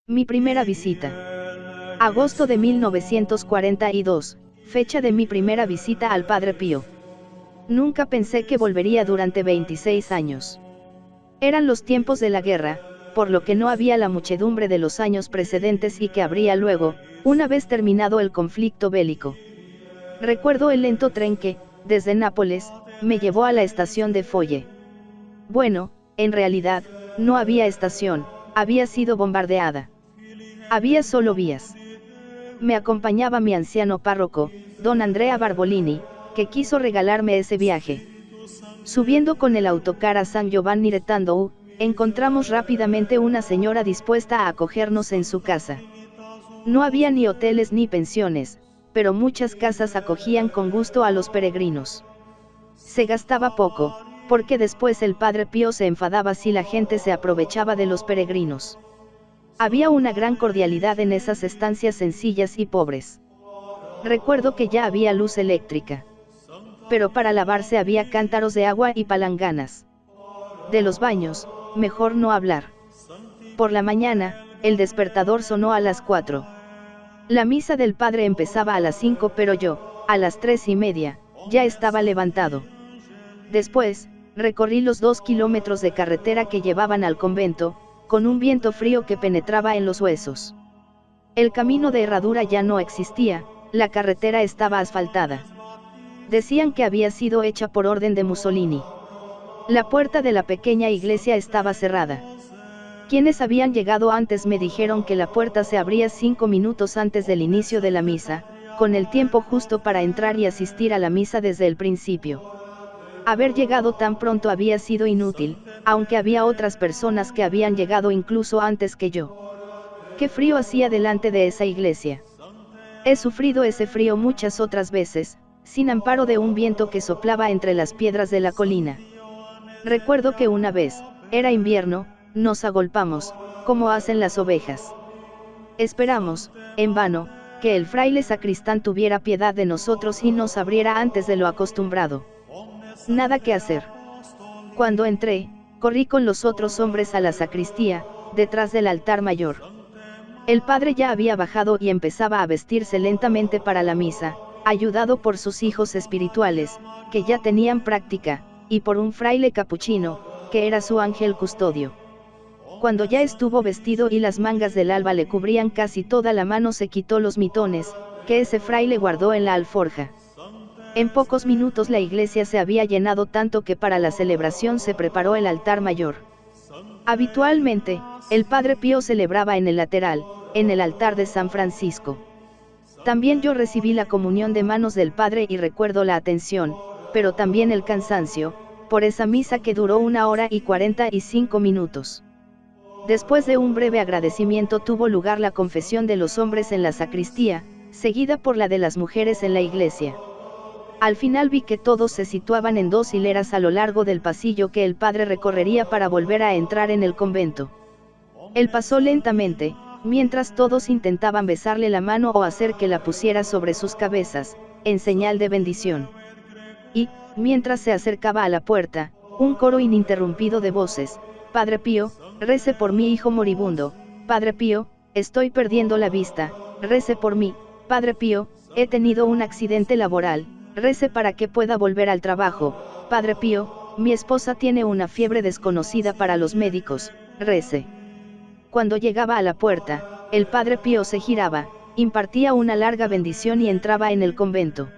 Mi primera visita. Agosto de 1942, fecha de mi primera visita al Padre Pío. Nunca pensé que volvería durante 26 años. Eran los tiempos de la guerra, por lo que no había la muchedumbre de los años precedentes y que habría luego, una vez terminado el conflicto bélico. Recuerdo el lento tren que, desde Nápoles, me llevó a la estación de Folle. Bueno, en realidad, no había estación, había sido bombardeada. Había solo vías. Me acompañaba mi anciano párroco, don Andrea Barbolini, que quiso regalarme ese viaje. Subiendo con el autocar a San Giovanni de Tandou, encontramos rápidamente una señora dispuesta a acogernos en su casa. No había ni hoteles ni pensiones, pero muchas casas acogían con gusto a los peregrinos. Se gastaba poco, porque después el Padre Pío se enfadaba si la gente se aprovechaba de los peregrinos. Había una gran cordialidad en esas estancias sencillas y pobres. Recuerdo que ya había luz eléctrica. Pero para lavarse había cántaros de agua y palanganas. De los baños, mejor no hablar. Por la mañana, el despertador sonó a las 4. La misa del padre empezaba a las 5, pero yo, a las 3:30, ya estaba levantado. Después, recorrí los 2 kilómetros de carretera que llevaban al convento, con un viento frío que penetraba en los huesos. El camino de herradura ya no existía, la carretera estaba asfaltada. Decían que había sido hecha por orden de Mussolini. La puerta de la pequeña iglesia estaba cerrada. Quienes habían llegado antes me dijeron que la puerta se abría 5 minutos antes del inicio de la misa, con el tiempo justo para entrar y asistir a la misa desde el principio. Haber llegado tan pronto había sido inútil, aunque había otras personas que habían llegado incluso antes que yo. Qué frío hacía delante de esa iglesia. He sufrido ese frío muchas otras veces, sin amparo de un viento que soplaba entre las piedras de la colina. Recuerdo que una vez, era invierno, nos agolpamos, como hacen las ovejas. Esperamos, en vano, que el fraile sacristán tuviera piedad de nosotros y nos abriera antes de lo acostumbrado. Nada que hacer. Cuando entré, corrí con los otros hombres a la sacristía, detrás del altar mayor. El padre ya había bajado y empezaba a vestirse lentamente para la misa, ayudado por sus hijos espirituales, que ya tenían práctica, y por un fraile capuchino, que era su ángel custodio. Cuando ya estuvo vestido y las mangas del alba le cubrían casi toda la mano, se quitó los mitones, que ese fraile guardó en la alforja. En pocos minutos la iglesia se había llenado tanto que para la celebración se preparó el altar mayor. Habitualmente, el Padre Pío celebraba en el lateral, en el altar de San Francisco. También yo recibí la comunión de manos del Padre y recuerdo la atención, pero también el cansancio, por esa misa que duró 1 hora y 45 minutos. Después de un breve agradecimiento tuvo lugar la confesión de los hombres en la sacristía, seguida por la de las mujeres en la iglesia. Al final vi que todos se situaban en 2 hileras a lo largo del pasillo que el padre recorrería para volver a entrar en el convento. Él pasó lentamente, mientras todos intentaban besarle la mano o hacer que la pusiera sobre sus cabezas, en señal de bendición. Y, mientras se acercaba a la puerta, un coro ininterrumpido de voces: Padre Pío, rece por mi hijo moribundo, Padre Pío, estoy perdiendo la vista, rece por mí, Padre Pío, he tenido un accidente laboral, rece para que pueda volver al trabajo, Padre Pío, mi esposa tiene una fiebre desconocida para los médicos, rece. Cuando llegaba a la puerta, el Padre Pío se giraba, impartía una larga bendición y entraba en el convento.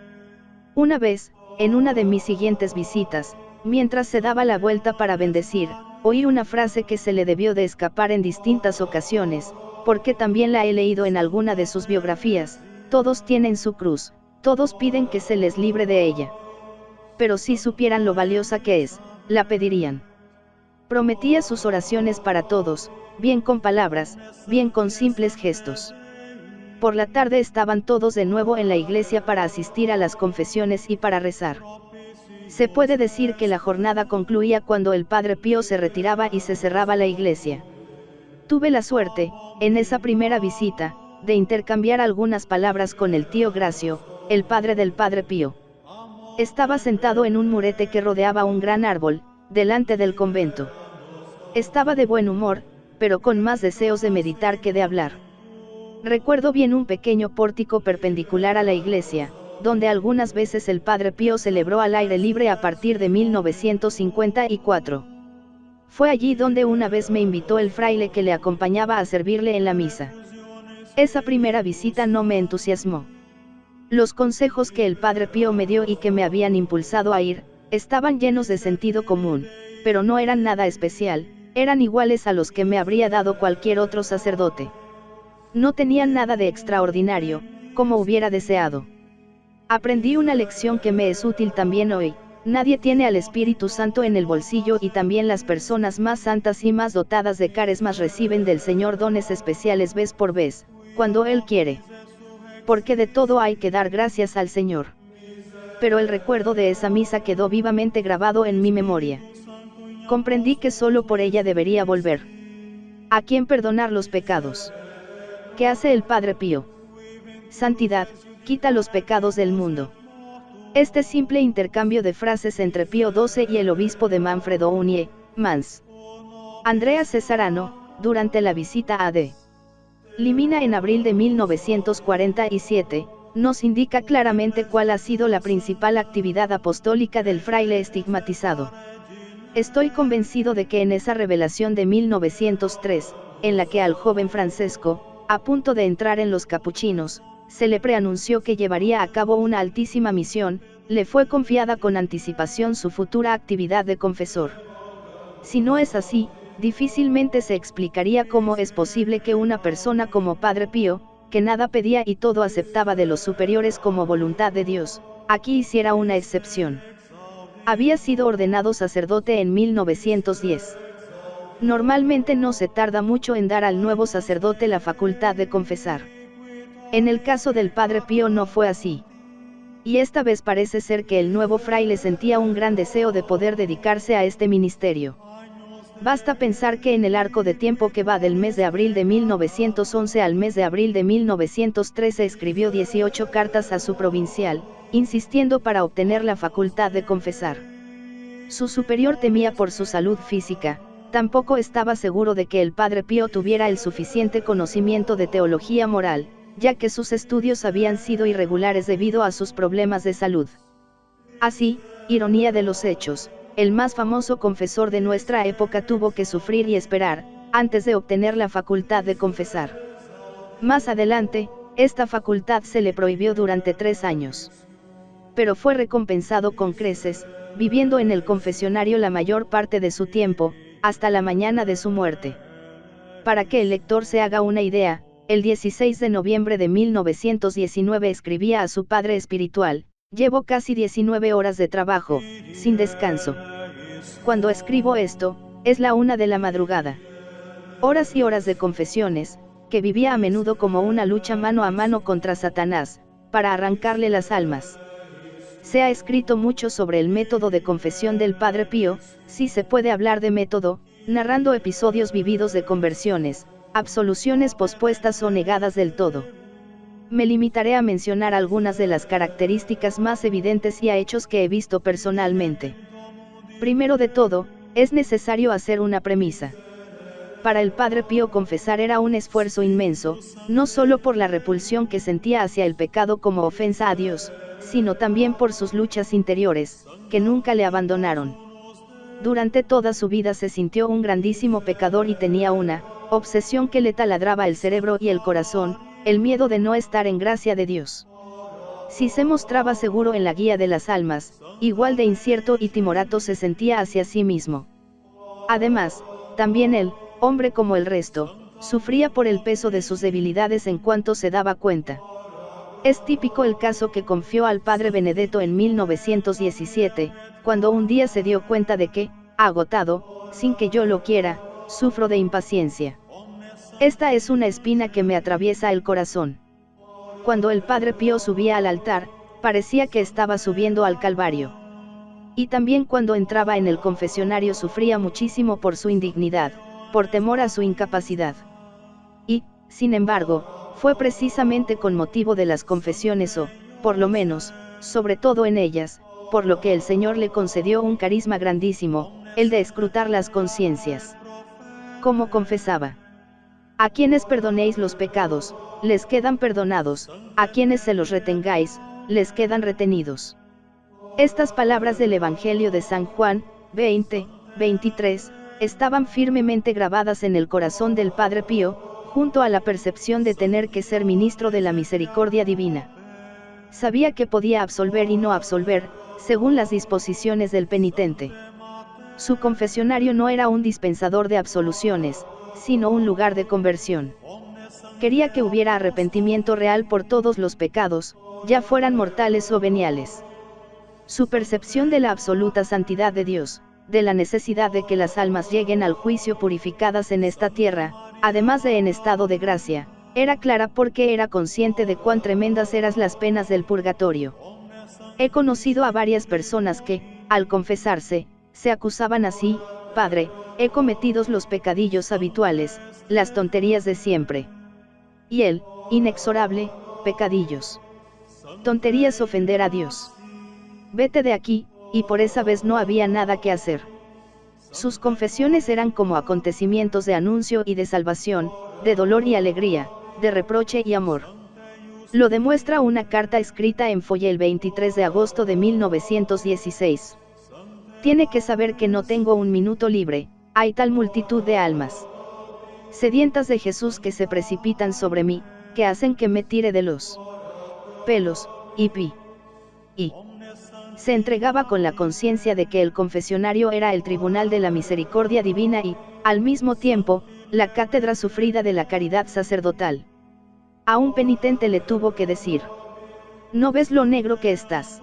Una vez, en una de mis siguientes visitas, mientras se daba la vuelta para bendecir, oí una frase que se le debió de escapar en distintas ocasiones, porque también la he leído en alguna de sus biografías: todos tienen su cruz, todos piden que se les libre de ella. Pero si supieran lo valiosa que es, la pedirían. Prometía sus oraciones para todos, bien con palabras, bien con simples gestos. Por la tarde estaban todos de nuevo en la iglesia para asistir a las confesiones y para rezar. Se puede decir que la jornada concluía cuando el Padre Pío se retiraba y se cerraba la iglesia. Tuve la suerte, en esa primera visita, de intercambiar algunas palabras con el tío Gracio, el padre del Padre Pío. Estaba sentado en un murete que rodeaba un gran árbol, delante del convento. Estaba de buen humor, pero con más deseos de meditar que de hablar. Recuerdo bien un pequeño pórtico perpendicular a la iglesia, donde algunas veces el Padre Pío celebró al aire libre a partir de 1954. Fue allí donde una vez me invitó el fraile que le acompañaba a servirle en la misa. Esa primera visita no me entusiasmó. Los consejos que el Padre Pío me dio y que me habían impulsado a ir, estaban llenos de sentido común, pero no eran nada especial, eran iguales a los que me habría dado cualquier otro sacerdote. No tenían nada de extraordinario, como hubiera deseado. Aprendí una lección que me es útil también hoy: nadie tiene al Espíritu Santo en el bolsillo, y también las personas más santas y más dotadas de carismas reciben del Señor dones especiales vez por vez, cuando Él quiere. Porque de todo hay que dar gracias al Señor. Pero el recuerdo de esa misa quedó vivamente grabado en mi memoria. Comprendí que solo por ella debería volver. ¿A quién perdonar los pecados? ¿Qué hace el Padre Pío? Santidad, quita los pecados del mundo. Este simple intercambio de frases entre Pío XII y el obispo de Manfredo Unie, Mans. Andrea Cesarano, durante la visita a D. Limina en abril de 1947, nos indica claramente cuál ha sido la principal actividad apostólica del fraile estigmatizado. Estoy convencido de que en esa revelación de 1903, en la que al joven Francesco, a punto de entrar en los capuchinos, se le preanunció que llevaría a cabo una altísima misión, le fue confiada con anticipación su futura actividad de confesor. Si no es así, difícilmente se explicaría cómo es posible que una persona como Padre Pío, que nada pedía y todo aceptaba de los superiores como voluntad de Dios, aquí hiciera una excepción. Había sido ordenado sacerdote en 1910. Normalmente no se tarda mucho en dar al nuevo sacerdote la facultad de confesar. En el caso del Padre Pío no fue así. Y esta vez parece ser que el nuevo fraile sentía un gran deseo de poder dedicarse a este ministerio. Basta pensar que en el arco de tiempo que va del mes de abril de 1911 al mes de abril de 1913 escribió 18 cartas a su provincial, insistiendo para obtener la facultad de confesar. Su superior temía por su salud física, tampoco estaba seguro de que el Padre Pío tuviera el suficiente conocimiento de teología moral, ya que sus estudios habían sido irregulares debido a sus problemas de salud. Así, ironía de los hechos, el más famoso confesor de nuestra época tuvo que sufrir y esperar, antes de obtener la facultad de confesar. Más adelante, esta facultad se le prohibió durante 3 años. Pero fue recompensado con creces, viviendo en el confesionario la mayor parte de su tiempo, hasta la mañana de su muerte. Para que el lector se haga una idea, el 16 de noviembre de 1919 escribía a su padre espiritual: llevo casi 19 horas de trabajo, sin descanso. Cuando escribo esto, es la 1 de la madrugada. Horas y horas de confesiones, que vivía a menudo como una lucha mano a mano contra Satanás, para arrancarle las almas. Se ha escrito mucho sobre el método de confesión del Padre Pío, si se puede hablar de método, narrando episodios vividos de conversiones, absoluciones pospuestas o negadas del todo. Me limitaré a mencionar algunas de las características más evidentes y a hechos que he visto personalmente. Primero de todo, es necesario hacer una premisa. Para el Padre Pío confesar era un esfuerzo inmenso, no solo por la repulsión que sentía hacia el pecado como ofensa a Dios, sino también por sus luchas interiores, que nunca le abandonaron. Durante toda su vida se sintió un grandísimo pecador y tenía una obsesión que le taladraba el cerebro y el corazón: el miedo de no estar en gracia de Dios. Si se mostraba seguro en la guía de las almas, igual de incierto y timorato se sentía hacia sí mismo. Además, también él, hombre como el resto, sufría por el peso de sus debilidades en cuanto se daba cuenta. Es típico el caso que confió al padre Benedetto en 1917, cuando un día se dio cuenta de que, agotado, sin que yo lo quiera, sufro de impaciencia. Esta es una espina que me atraviesa el corazón. Cuando el Padre Pío subía al altar, parecía que estaba subiendo al Calvario. Y también cuando entraba en el confesionario sufría muchísimo por su indignidad, por temor a su incapacidad. Y, sin embargo, fue precisamente con motivo de las confesiones o, por lo menos, sobre todo en ellas, por lo que el Señor le concedió un carisma grandísimo, el de escrutar las conciencias. como confesaba: a quienes perdonéis los pecados, les quedan perdonados, a quienes se los retengáis, les quedan retenidos. Estas palabras del Evangelio de San Juan, 20:23, estaban firmemente grabadas en el corazón del Padre Pío, junto a la percepción de tener que ser ministro de la misericordia divina. Sabía que podía absolver y no absolver, según las disposiciones del penitente. Su confesionario no era un dispensador de absoluciones, sino un lugar de conversión. Quería que hubiera arrepentimiento real por todos los pecados, ya fueran mortales o veniales. Su percepción de la absoluta santidad de Dios, de la necesidad de que las almas lleguen al juicio purificadas en esta tierra, además de en estado de gracia, era clara porque era consciente de cuán tremendas eran las penas del purgatorio. He conocido a varias personas que, al confesarse, se acusaban así: Padre, he cometido los pecadillos habituales, las tonterías de siempre. Y él, inexorable: pecadillos. Tonterías ofender a Dios. Vete de aquí, y por esa vez no había nada que hacer. Sus confesiones eran como acontecimientos de anuncio y de salvación, de dolor y alegría, de reproche y amor. Lo demuestra una carta escrita en Folle el 23 de agosto de 1916. Tiene que saber que no tengo un minuto libre, hay tal multitud de almas sedientas de Jesús que se precipitan sobre mí, que hacen que me tire de los pelos, y se entregaba con la conciencia de que el confesionario era el tribunal de la misericordia divina y, al mismo tiempo, la cátedra sufrida de la caridad sacerdotal. A un penitente le tuvo que decir: ¿no ves lo negro que estás?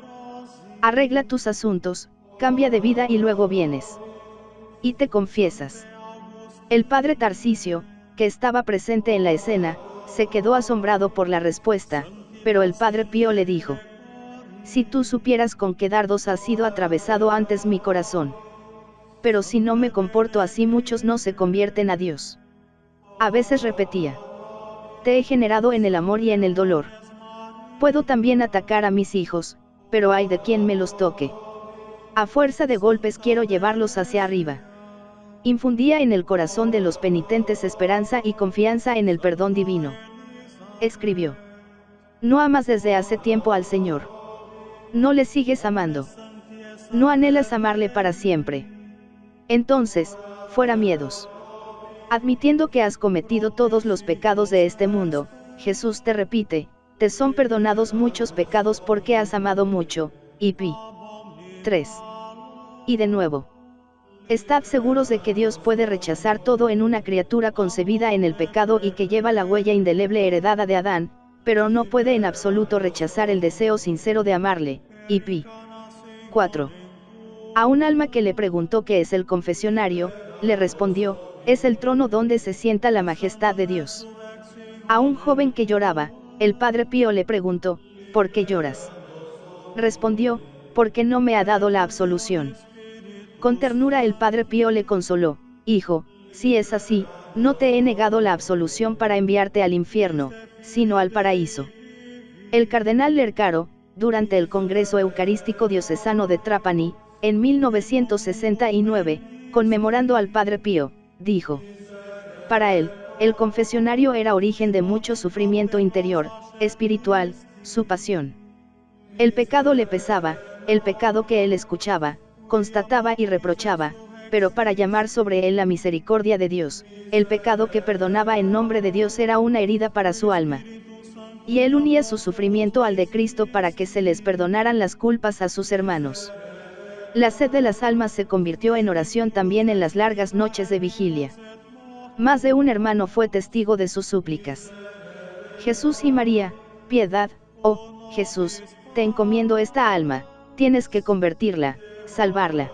Arregla tus asuntos, cambia de vida y luego vienes y te confiesas. El padre Tarcisio, que estaba presente en la escena, se quedó asombrado por la respuesta, pero el padre Pío le dijo: si tú supieras con qué dardos ha sido atravesado antes mi corazón. Pero si no me comporto así, muchos no se convierten a Dios. A veces repetía: te he generado en el amor y en el dolor. Puedo también atacar a mis hijos, pero hay de quien me los toque. A fuerza de golpes quiero llevarlos hacia arriba. Infundía en el corazón de los penitentes esperanza y confianza en el perdón divino. Escribió: no amas desde hace tiempo al Señor. No le sigues amando. No anhelas amarle para siempre. Entonces, fuera miedos. Admitiendo que has cometido todos los pecados de este mundo, Jesús te repite: te son perdonados muchos pecados porque has amado mucho, y 3. Y de nuevo: estad seguros de que Dios puede rechazar todo en una criatura concebida en el pecado y que lleva la huella indeleble heredada de Adán, pero no puede en absoluto rechazar el deseo sincero de amarle, y 4. A un alma que le preguntó qué es el confesionario, le respondió: es el trono donde se sienta la majestad de Dios. A un joven que lloraba, el padre Pío le preguntó: ¿por qué lloras? Respondió: porque no me ha dado la absolución. Con ternura el padre Pío le consoló: hijo, si es así, no te he negado la absolución para enviarte al infierno, sino al paraíso. El cardenal Lercaro, durante el Congreso Eucarístico Diocesano de Trapani, en 1969, conmemorando al Padre Pío, dijo: para él, el confesionario era origen de mucho sufrimiento interior, espiritual, su pasión. El pecado le pesaba, el pecado que él escuchaba, constataba y reprochaba, pero para llamar sobre él la misericordia de Dios, el pecado que perdonaba en nombre de Dios era una herida para su alma. Y él unía su sufrimiento al de Cristo para que se les perdonaran las culpas a sus hermanos. La sed de las almas se convirtió en oración también en las largas noches de vigilia. Más de un hermano fue testigo de sus súplicas. Jesús y María, piedad, oh Jesús, te encomiendo esta alma, tienes que convertirla, salvarla.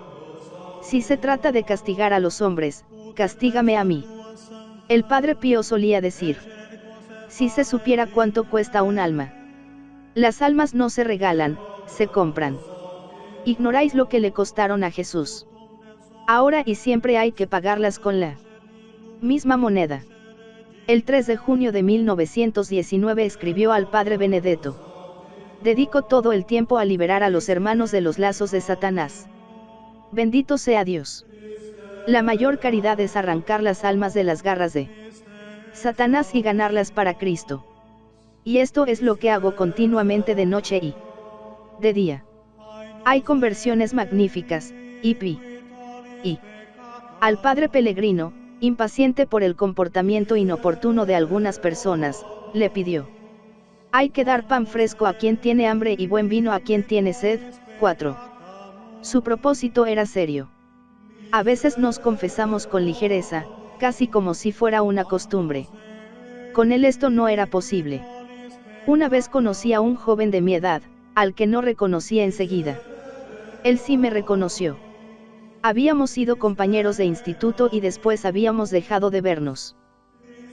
Si se trata de castigar a los hombres, castígame a mí. El Padre Pío solía decir: si se supiera cuánto cuesta un alma. Las almas no se regalan, se compran. Ignoráis lo que le costaron a Jesús. Ahora y siempre hay que pagarlas con la misma moneda. El 3 de junio de 1919 escribió al Padre Benedetto: dedico todo el tiempo a liberar a los hermanos de los lazos de Satanás. Bendito sea Dios. La mayor caridad es arrancar las almas de las garras de Satanás y ganarlas para Cristo. Y esto es lo que hago continuamente de noche y de día. Hay conversiones magníficas, y al padre Pellegrino, impaciente por el comportamiento inoportuno de algunas personas, le pidió: hay que dar pan fresco a quien tiene hambre y buen vino a quien tiene sed. 4. Su propósito era serio. A veces nos confesamos con ligereza, casi como si fuera una costumbre. Con él esto no era posible. Una vez conocí a un joven de mi edad, al que no reconocí enseguida. Él sí me reconoció. Habíamos sido compañeros de instituto y después habíamos dejado de vernos.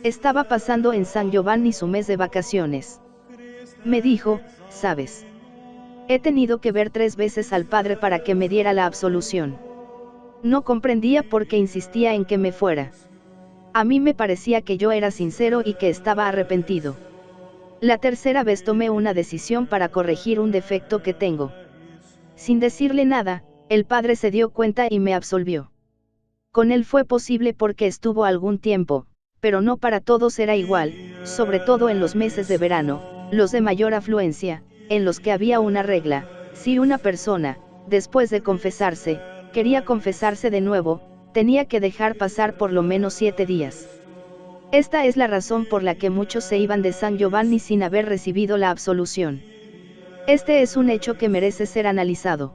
Estaba pasando en San Giovanni su mes de vacaciones. Me dijo: ¿sabes? He tenido que ver 3 veces al padre para que me diera la absolución. No comprendía por qué insistía en que me fuera. A mí me parecía que yo era sincero y que estaba arrepentido. La tercera vez tomé una decisión para corregir un defecto que tengo. Sin decirle nada, el padre se dio cuenta y me absolvió. Con él fue posible porque estuvo algún tiempo, pero no para todos era igual, sobre todo en los meses de verano, los de mayor afluencia, en los que había una regla: si una persona, después de confesarse, quería confesarse de nuevo, tenía que dejar pasar por lo menos 7 días. Esta es la razón por la que muchos se iban de San Giovanni sin haber recibido la absolución. Este es un hecho que merece ser analizado.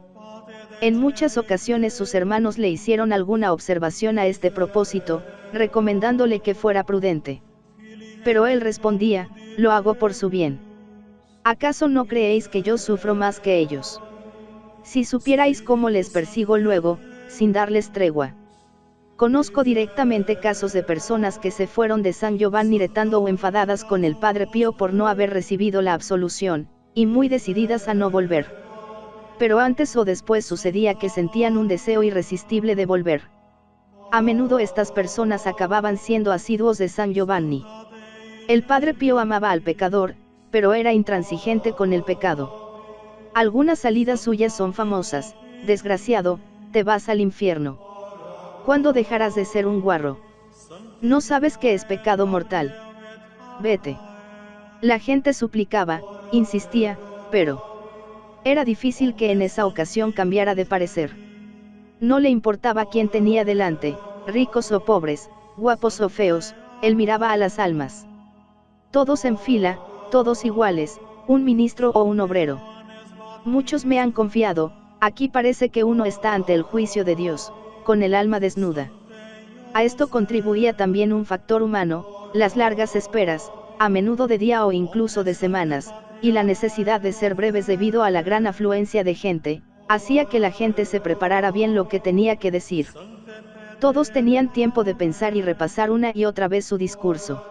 En muchas ocasiones sus hermanos le hicieron alguna observación a este propósito, recomendándole que fuera prudente. Pero él respondía: lo hago por su bien. ¿Acaso no creéis que yo sufro más que ellos? Si supierais cómo les persigo luego, sin darles tregua. Conozco directamente casos de personas que se fueron de San Giovanni retando o enfadadas con el Padre Pío por no haber recibido la absolución, y muy decididas a no volver. Pero antes o después sucedía que sentían un deseo irresistible de volver. A menudo estas personas acababan siendo asiduos de San Giovanni. El Padre Pío amaba al pecador, pero era intransigente con el pecado. Algunas salidas suyas son famosas: desgraciado, te vas al infierno. ¿Cuándo dejarás de ser un guarro? ¿No sabes que es pecado mortal? Vete. La gente suplicaba, insistía, pero era difícil que en esa ocasión cambiara de parecer. No le importaba quién tenía delante, ricos o pobres, guapos o feos, él miraba a las almas. Todos en fila, todos iguales, un ministro o un obrero. Muchos me han confiado: aquí parece que uno está ante el juicio de Dios, con el alma desnuda. A esto contribuía también un factor humano: las largas esperas, a menudo de día o incluso de semanas, y la necesidad de ser breves debido a la gran afluencia de gente, hacía que la gente se preparara bien lo que tenía que decir. Todos tenían tiempo de pensar y repasar una y otra vez su discurso.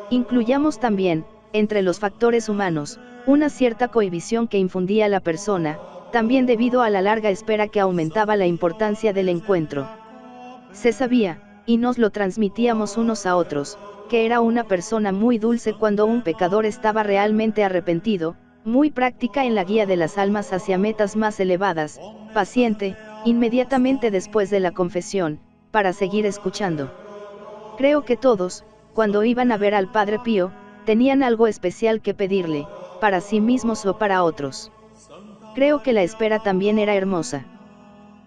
Incluyamos también, entre los factores humanos, una cierta cohibición que infundía la persona, también debido a la larga espera que aumentaba la importancia del encuentro. Se sabía, y nos lo transmitíamos unos a otros, que era una persona muy dulce cuando un pecador estaba realmente arrepentido, muy práctica en la guía de las almas hacia metas más elevadas, paciente, inmediatamente después de la confesión, para seguir escuchando. Creo que todos, cuando iban a ver al Padre Pío, tenían algo especial que pedirle, para sí mismos o para otros. Creo que la espera también era hermosa.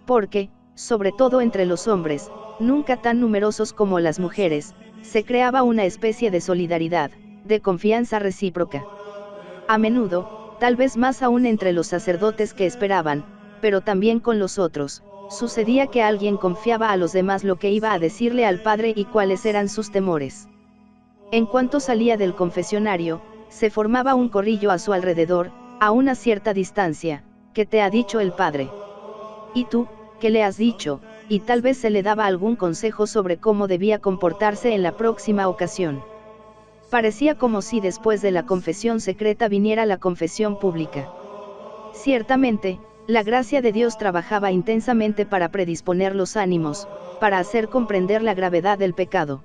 Porque, sobre todo entre los hombres, nunca tan numerosos como las mujeres, se creaba una especie de solidaridad, de confianza recíproca. A menudo, tal vez más aún entre los sacerdotes que esperaban, pero también con los otros, sucedía que alguien confiaba a los demás lo que iba a decirle al padre y cuáles eran sus temores. En cuanto salía del confesionario, se formaba un corrillo a su alrededor, a una cierta distancia: ¿qué te ha dicho el padre? ¿Y tú, qué le has dicho? Y tal vez se le daba algún consejo sobre cómo debía comportarse en la próxima ocasión. Parecía como si después de la confesión secreta viniera la confesión pública. Ciertamente, la gracia de Dios trabajaba intensamente para predisponer los ánimos, para hacer comprender la gravedad del pecado.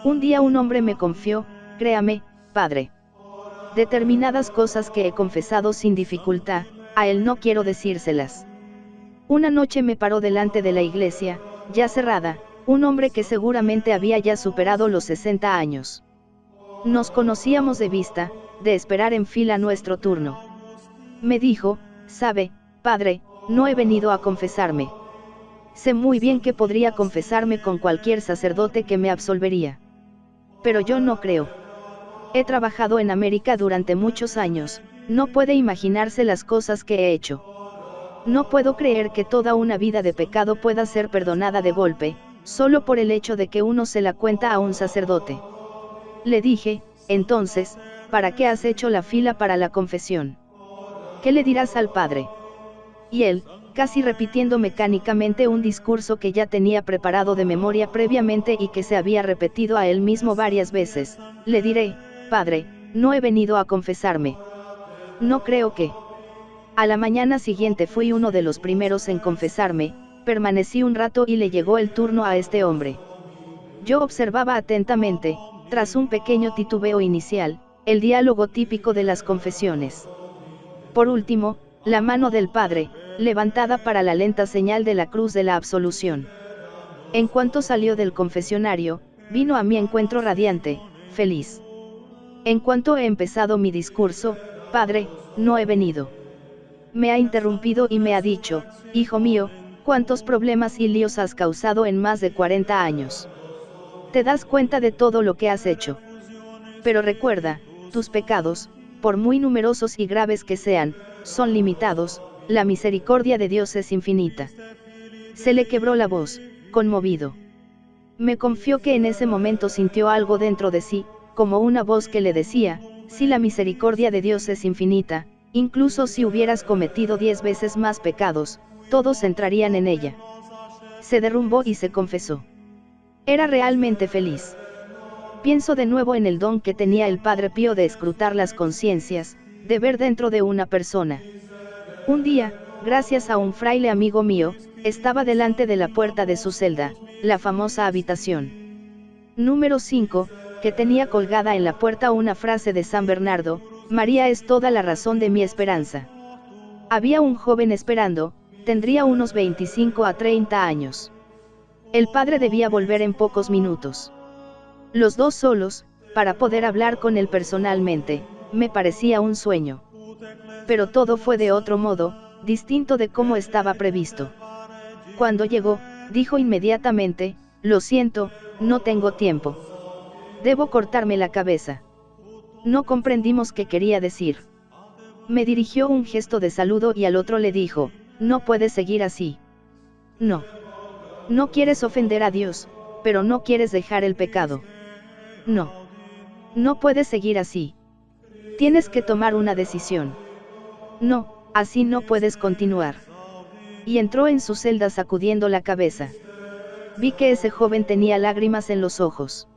Un día un hombre me confió: créame, padre, determinadas cosas que he confesado sin dificultad, a él no quiero decírselas. Una noche me paró delante de la iglesia, ya cerrada, un hombre que seguramente había ya superado los 60 años. Nos conocíamos de vista, de esperar en fila nuestro turno. Me dijo, sabe, padre, no he venido a confesarme. Sé muy bien que podría confesarme con cualquier sacerdote que me absolvería. Pero yo no creo. He trabajado en América durante muchos años, no puede imaginarse las cosas que he hecho. No puedo creer que toda una vida de pecado pueda ser perdonada de golpe, solo por el hecho de que uno se la cuenta a un sacerdote. Le dije, entonces, ¿para qué has hecho la fila para la confesión? ¿Qué le dirás al padre? Y él, casi repitiendo mecánicamente un discurso que ya tenía preparado de memoria previamente y que se había repetido a él mismo varias veces, le diré, padre, no he venido a confesarme. No creo que. A la mañana siguiente fui uno de los primeros en confesarme, permanecí un rato y le llegó el turno a este hombre. Yo observaba atentamente, tras un pequeño titubeo inicial, el diálogo típico de las confesiones. Por último, la mano del padre, levantada para la lenta señal de la cruz de la absolución. En cuanto salió del confesionario, vino a mi encuentro radiante, feliz. En cuanto he empezado mi discurso, padre, no he venido. Me ha interrumpido y me ha dicho, hijo mío, cuántos problemas y líos has causado en más de 40 años. ¿Te das cuenta de todo lo que has hecho? Pero recuerda, tus pecados, por muy numerosos y graves que sean, son limitados, la misericordia de Dios es infinita. Se le quebró la voz, conmovido. Me confió que en ese momento sintió algo dentro de sí, como una voz que le decía, si la misericordia de Dios es infinita, incluso si hubieras cometido 10 veces más pecados, todos entrarían en ella. Se derrumbó y se confesó. Era realmente feliz. Pienso de nuevo en el don que tenía el Padre Pío de escrutar las conciencias, de ver dentro de una persona. Un día, gracias a un fraile amigo mío, estaba delante de la puerta de su celda, la famosa habitación número 5, que tenía colgada en la puerta una frase de San Bernardo, María es toda la razón de mi esperanza. Había un joven esperando, tendría unos 25 a 30 años. El padre debía volver en pocos minutos. Los dos solos, para poder hablar con él personalmente, me parecía un sueño. Pero todo fue de otro modo, distinto de cómo estaba previsto. Cuando llegó, dijo inmediatamente, lo siento, no tengo tiempo. Debo cortarme la cabeza. No comprendimos qué quería decir. Me dirigió un gesto de saludo y al otro le dijo, no puedes seguir así. No. No quieres ofender a Dios, pero no quieres dejar el pecado. No. No puedes seguir así. Tienes que tomar una decisión. No, así no puedes continuar. Y entró en su celda sacudiendo la cabeza. Vi que ese joven tenía lágrimas en los ojos.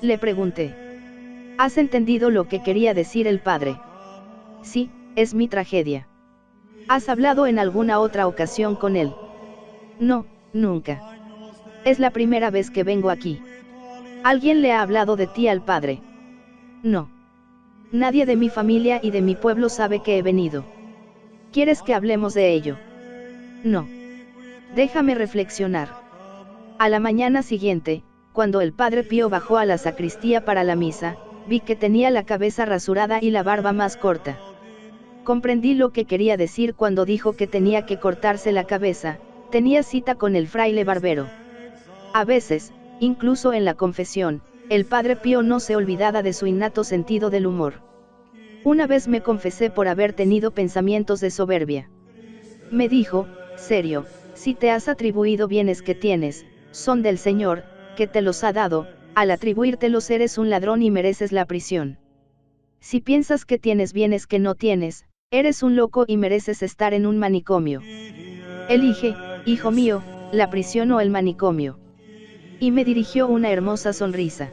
Le pregunté. ¿Has entendido lo que quería decir el padre? Sí, es mi tragedia. ¿Has hablado en alguna otra ocasión con él? No, nunca. Es la primera vez que vengo aquí. ¿Alguien le ha hablado de ti al padre? No. Nadie de mi familia y de mi pueblo sabe que he venido. ¿Quieres que hablemos de ello? No. Déjame reflexionar. A la mañana siguiente, cuando el padre Pío bajó a la sacristía para la misa, vi que tenía la cabeza rasurada y la barba más corta. Comprendí lo que quería decir cuando dijo que tenía que cortarse la cabeza, tenía cita con el fraile barbero. A veces, incluso en la confesión, el padre Pío no se olvidaba de su innato sentido del humor. Una vez me confesé por haber tenido pensamientos de soberbia. Me dijo, serio, si te has atribuido bienes que tienes, son del Señor, que te los ha dado, al atribuírtelos eres un ladrón y mereces la prisión. Si piensas que tienes bienes que no tienes, eres un loco y mereces estar en un manicomio. Elige, hijo mío, la prisión o el manicomio. Y me dirigió una hermosa sonrisa.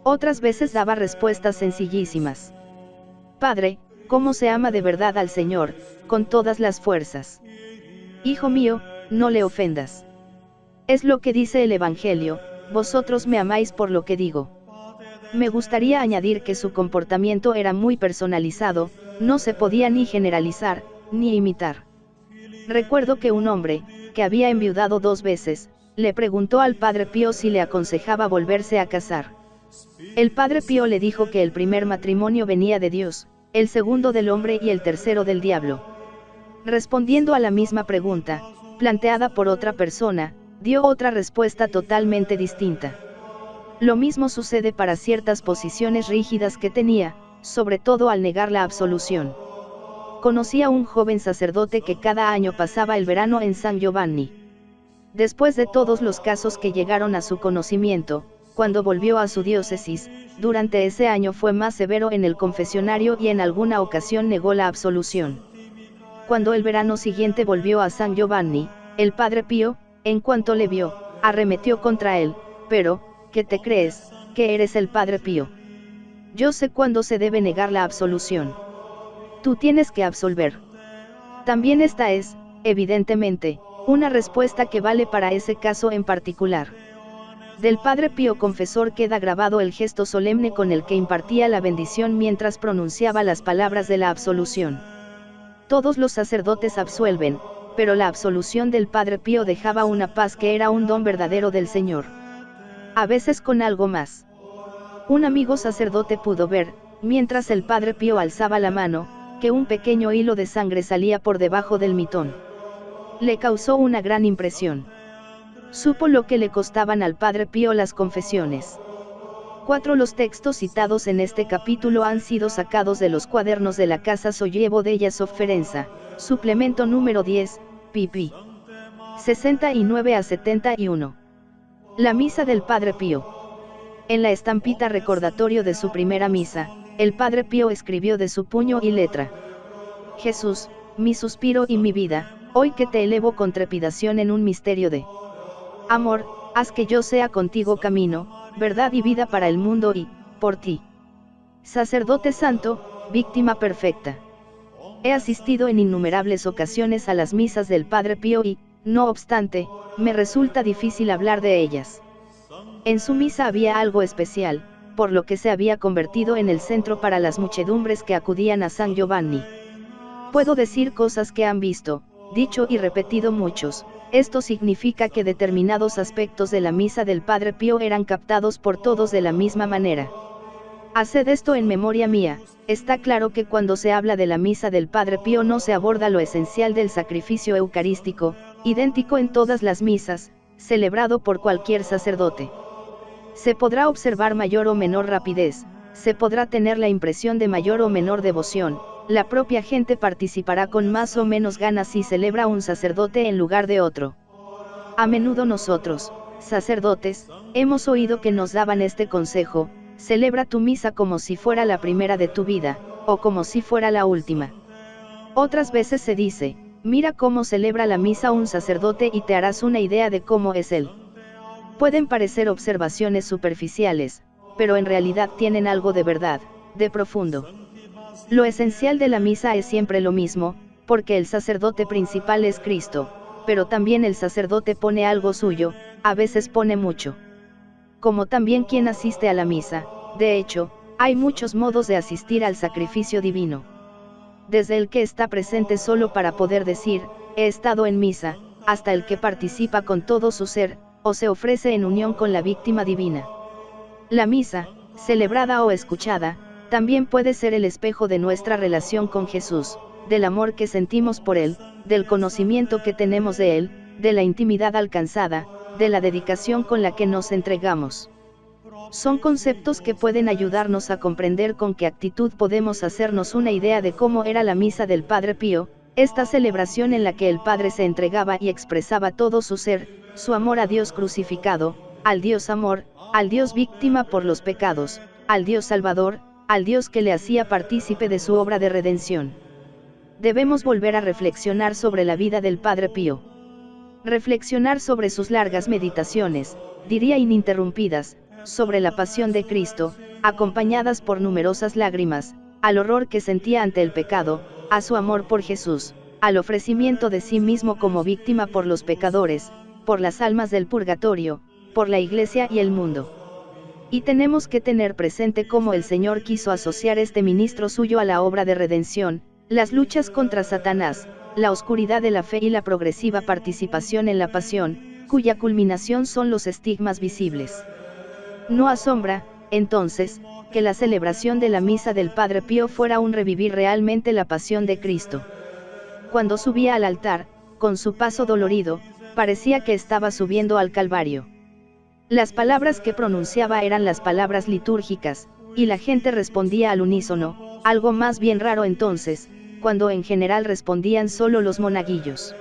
Otras veces daba respuestas sencillísimas. Padre, ¿cómo se ama de verdad al Señor, con todas las fuerzas? Hijo mío, no le ofendas. Es lo que dice el Evangelio, vosotros me amáis por lo que digo. Me gustaría añadir que su comportamiento era muy personalizado, no se podía ni generalizar, ni imitar. Recuerdo que un hombre, que había enviudado 2 veces, le preguntó al Padre Pío si le aconsejaba volverse a casar. El Padre Pío le dijo que el primer matrimonio venía de Dios, el segundo del hombre y el tercero del diablo. Respondiendo a la misma pregunta, planteada por otra persona, dio otra respuesta totalmente distinta. Lo mismo sucede para ciertas posiciones rígidas que tenía, sobre todo al negar la absolución. Conocí a un joven sacerdote que cada año pasaba el verano en San Giovanni. Después de todos los casos que llegaron a su conocimiento, cuando volvió a su diócesis, durante ese año fue más severo en el confesionario y en alguna ocasión negó la absolución. Cuando el verano siguiente volvió a San Giovanni, el Padre Pío, en cuanto le vio, arremetió contra él: pero, ¿qué te crees, que eres el Padre Pío? Yo sé cuándo se debe negar la absolución. Tú tienes que absolver. También esta es, evidentemente, una respuesta que vale para ese caso en particular. Del Padre Pío confesor queda grabado el gesto solemne con el que impartía la bendición mientras pronunciaba las palabras de la absolución. Todos los sacerdotes absuelven, pero la absolución del Padre Pío dejaba una paz que era un don verdadero del Señor. A veces con algo más. Un amigo sacerdote pudo ver, mientras el Padre Pío alzaba la mano, que un pequeño hilo de sangre salía por debajo del mitón. Le causó una gran impresión. Supo lo que le costaban al Padre Pío las confesiones. 4. Los textos citados en este capítulo han sido sacados de los cuadernos de la Casa Sollievo della Sofferenza, suplemento número 10, pp. 69 a 71. La misa del Padre Pío. En la estampita recordatorio de su primera misa, el Padre Pío escribió de su puño y letra: Jesús, mi suspiro y mi vida, hoy que te elevo con trepidación en un misterio de amor, haz que yo sea contigo camino, verdad y vida para el mundo y, por ti, sacerdote santo, víctima perfecta. He asistido en innumerables ocasiones a las misas del Padre Pío y, no obstante, me resulta difícil hablar de ellas. En su misa había algo especial, por lo que se había convertido en el centro para las muchedumbres que acudían a San Giovanni. Puedo decir cosas que han visto, dicho y repetido muchos. Esto significa que determinados aspectos de la misa del Padre Pío eran captados por todos de la misma manera. Haced esto en memoria mía. Está claro que cuando se habla de la misa del Padre Pío no se aborda lo esencial del sacrificio eucarístico, idéntico en todas las misas, celebrado por cualquier sacerdote. Se podrá observar mayor o menor rapidez, se podrá tener la impresión de mayor o menor devoción, la propia gente participará con más o menos ganas si celebra un sacerdote en lugar de otro. A menudo nosotros, sacerdotes, hemos oído que nos daban este consejo: celebra tu misa como si fuera la primera de tu vida, o como si fuera la última. Otras veces se dice: mira cómo celebra la misa un sacerdote y te harás una idea de cómo es él. Pueden parecer observaciones superficiales, pero en realidad tienen algo de verdad, de profundo. Lo esencial de la misa es siempre lo mismo, porque el sacerdote principal es Cristo, pero también el sacerdote pone algo suyo, a veces pone mucho. Como también quien asiste a la misa, de hecho, hay muchos modos de asistir al sacrificio divino. Desde el que está presente solo para poder decir, he estado en misa, hasta el que participa con todo su ser, o se ofrece en unión con la víctima divina. La misa, celebrada o escuchada, también puede ser el espejo de nuestra relación con Jesús, del amor que sentimos por Él, del conocimiento que tenemos de Él, de la intimidad alcanzada, de la dedicación con la que nos entregamos. Son conceptos que pueden ayudarnos a comprender con qué actitud podemos hacernos una idea de cómo era la misa del Padre Pío, esta celebración en la que el Padre se entregaba y expresaba todo su ser, su amor a Dios crucificado, al Dios amor, al Dios víctima por los pecados, al Dios salvador, al Dios que le hacía partícipe de su obra de redención. Debemos volver a reflexionar sobre la vida del Padre Pío. Reflexionar sobre sus largas meditaciones, diría ininterrumpidas, sobre la pasión de Cristo, acompañadas por numerosas lágrimas, al horror que sentía ante el pecado, a su amor por Jesús, al ofrecimiento de sí mismo como víctima por los pecadores, por las almas del purgatorio, por la Iglesia y el mundo. Y tenemos que tener presente cómo el Señor quiso asociar este ministro suyo a la obra de redención, las luchas contra Satanás, la oscuridad de la fe y la progresiva participación en la pasión, cuya culminación son los estigmas visibles. No asombra, entonces, que la celebración de la misa del Padre Pío fuera un revivir realmente la pasión de Cristo. Cuando subía al altar, con su paso dolorido, parecía que estaba subiendo al Calvario. Las palabras que pronunciaba eran las palabras litúrgicas, y la gente respondía al unísono, algo más bien raro entonces, cuando en general respondían solo los monaguillos.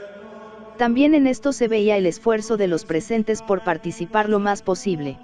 También en esto se veía el esfuerzo de los presentes por participar lo más posible.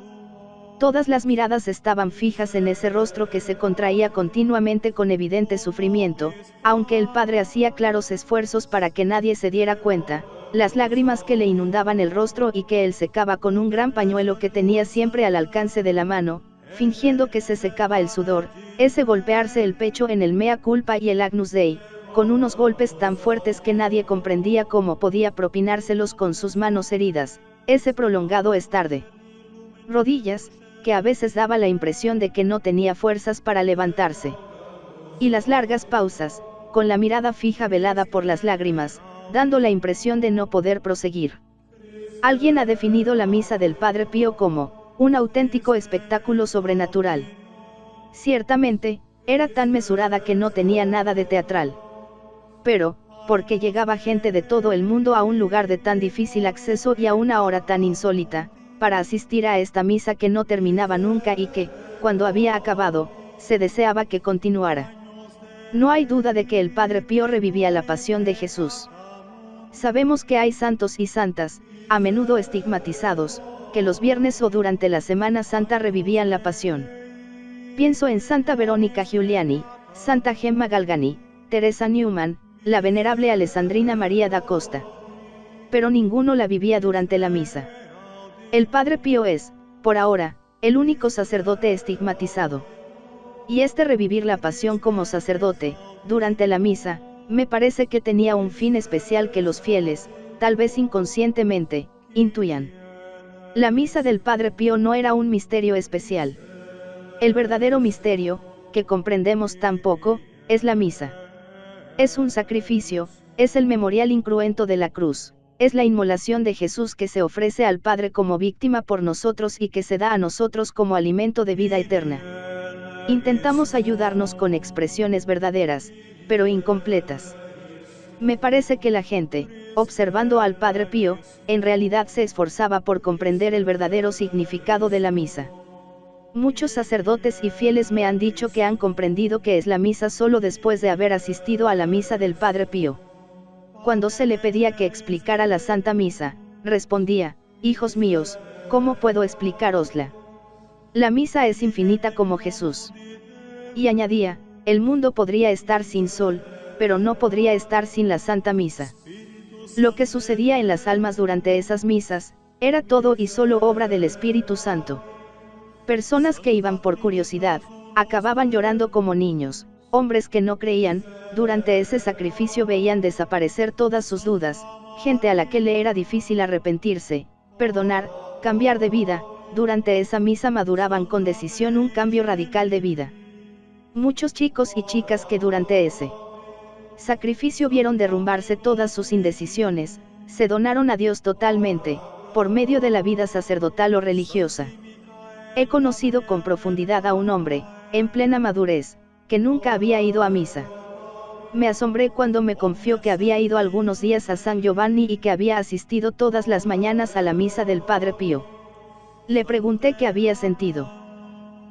Todas las miradas estaban fijas en ese rostro que se contraía continuamente con evidente sufrimiento, aunque el padre hacía claros esfuerzos para que nadie se diera cuenta, las lágrimas que le inundaban el rostro y que él secaba con un gran pañuelo que tenía siempre al alcance de la mano, fingiendo que se secaba el sudor, ese golpearse el pecho en el mea culpa y el Agnus Dei, con unos golpes tan fuertes que nadie comprendía cómo podía propinárselos con sus manos heridas, ese prolongado estar de rodillas, que a veces daba la impresión de que no tenía fuerzas para levantarse. Y las largas pausas, con la mirada fija velada por las lágrimas, dando la impresión de no poder proseguir. Alguien ha definido la misa del Padre Pío como un auténtico espectáculo sobrenatural. Ciertamente, era tan mesurada que no tenía nada de teatral. Pero, porque llegaba gente de todo el mundo a un lugar de tan difícil acceso y a una hora tan insólita, para asistir a esta misa que no terminaba nunca y que, cuando había acabado, se deseaba que continuara. No hay duda de que el Padre Pío revivía la pasión de Jesús. Sabemos que hay santos y santas, a menudo estigmatizados, que los viernes o durante la Semana Santa revivían la pasión. Pienso en Santa Verónica Giuliani, Santa Gemma Galgani, Teresa Newman, la venerable Alessandrina María da Costa. Pero ninguno la vivía durante la misa. El Padre Pío es, por ahora, el único sacerdote estigmatizado. Y este revivir la pasión como sacerdote, durante la misa, me parece que tenía un fin especial que los fieles, tal vez inconscientemente, intuían. La misa del Padre Pío no era un misterio especial. El verdadero misterio, que comprendemos tan poco, es la misa. Es un sacrificio, es el memorial incruento de la cruz. Es la inmolación de Jesús que se ofrece al Padre como víctima por nosotros y que se da a nosotros como alimento de vida eterna. Intentamos ayudarnos con expresiones verdaderas, pero incompletas. Me parece que la gente, observando al Padre Pío, en realidad se esforzaba por comprender el verdadero significado de la misa. Muchos sacerdotes y fieles me han dicho que han comprendido qué es la misa solo después de haber asistido a la misa del Padre Pío. Cuando se le pedía que explicara la Santa Misa, respondía: hijos míos, ¿cómo puedo explicárosla? La misa es infinita como Jesús. Y añadía: el mundo podría estar sin sol, pero no podría estar sin la Santa Misa. Lo que sucedía en las almas durante esas misas, era todo y solo obra del Espíritu Santo. Personas que iban por curiosidad, acababan llorando como niños. Hombres que no creían, durante ese sacrificio veían desaparecer todas sus dudas, gente a la que le era difícil arrepentirse, perdonar, cambiar de vida, durante esa misa maduraban con decisión un cambio radical de vida. Muchos chicos y chicas que durante ese sacrificio vieron derrumbarse todas sus indecisiones, se donaron a Dios totalmente, por medio de la vida sacerdotal o religiosa. He conocido con profundidad a un hombre, en plena madurez, que nunca había ido a misa. Me asombré cuando me confió que había ido algunos días a San Giovanni y que había asistido todas las mañanas a la misa del Padre Pío. Le pregunté qué había sentido.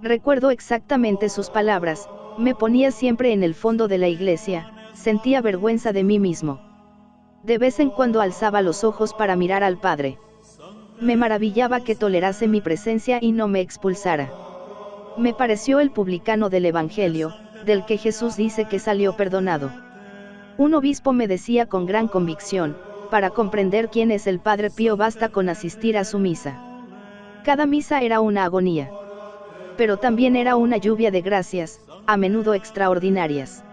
Recuerdo exactamente sus palabras: me ponía siempre en el fondo de la iglesia, sentía vergüenza de mí mismo. De vez en cuando alzaba los ojos para mirar al Padre. Me maravillaba que tolerase mi presencia y no me expulsara. Me pareció el publicano del Evangelio, del que Jesús dice que salió perdonado. Un obispo me decía con gran convicción: para comprender quién es el Padre Pío basta con asistir a su misa. Cada misa era una agonía. Pero también era una lluvia de gracias, a menudo extraordinarias.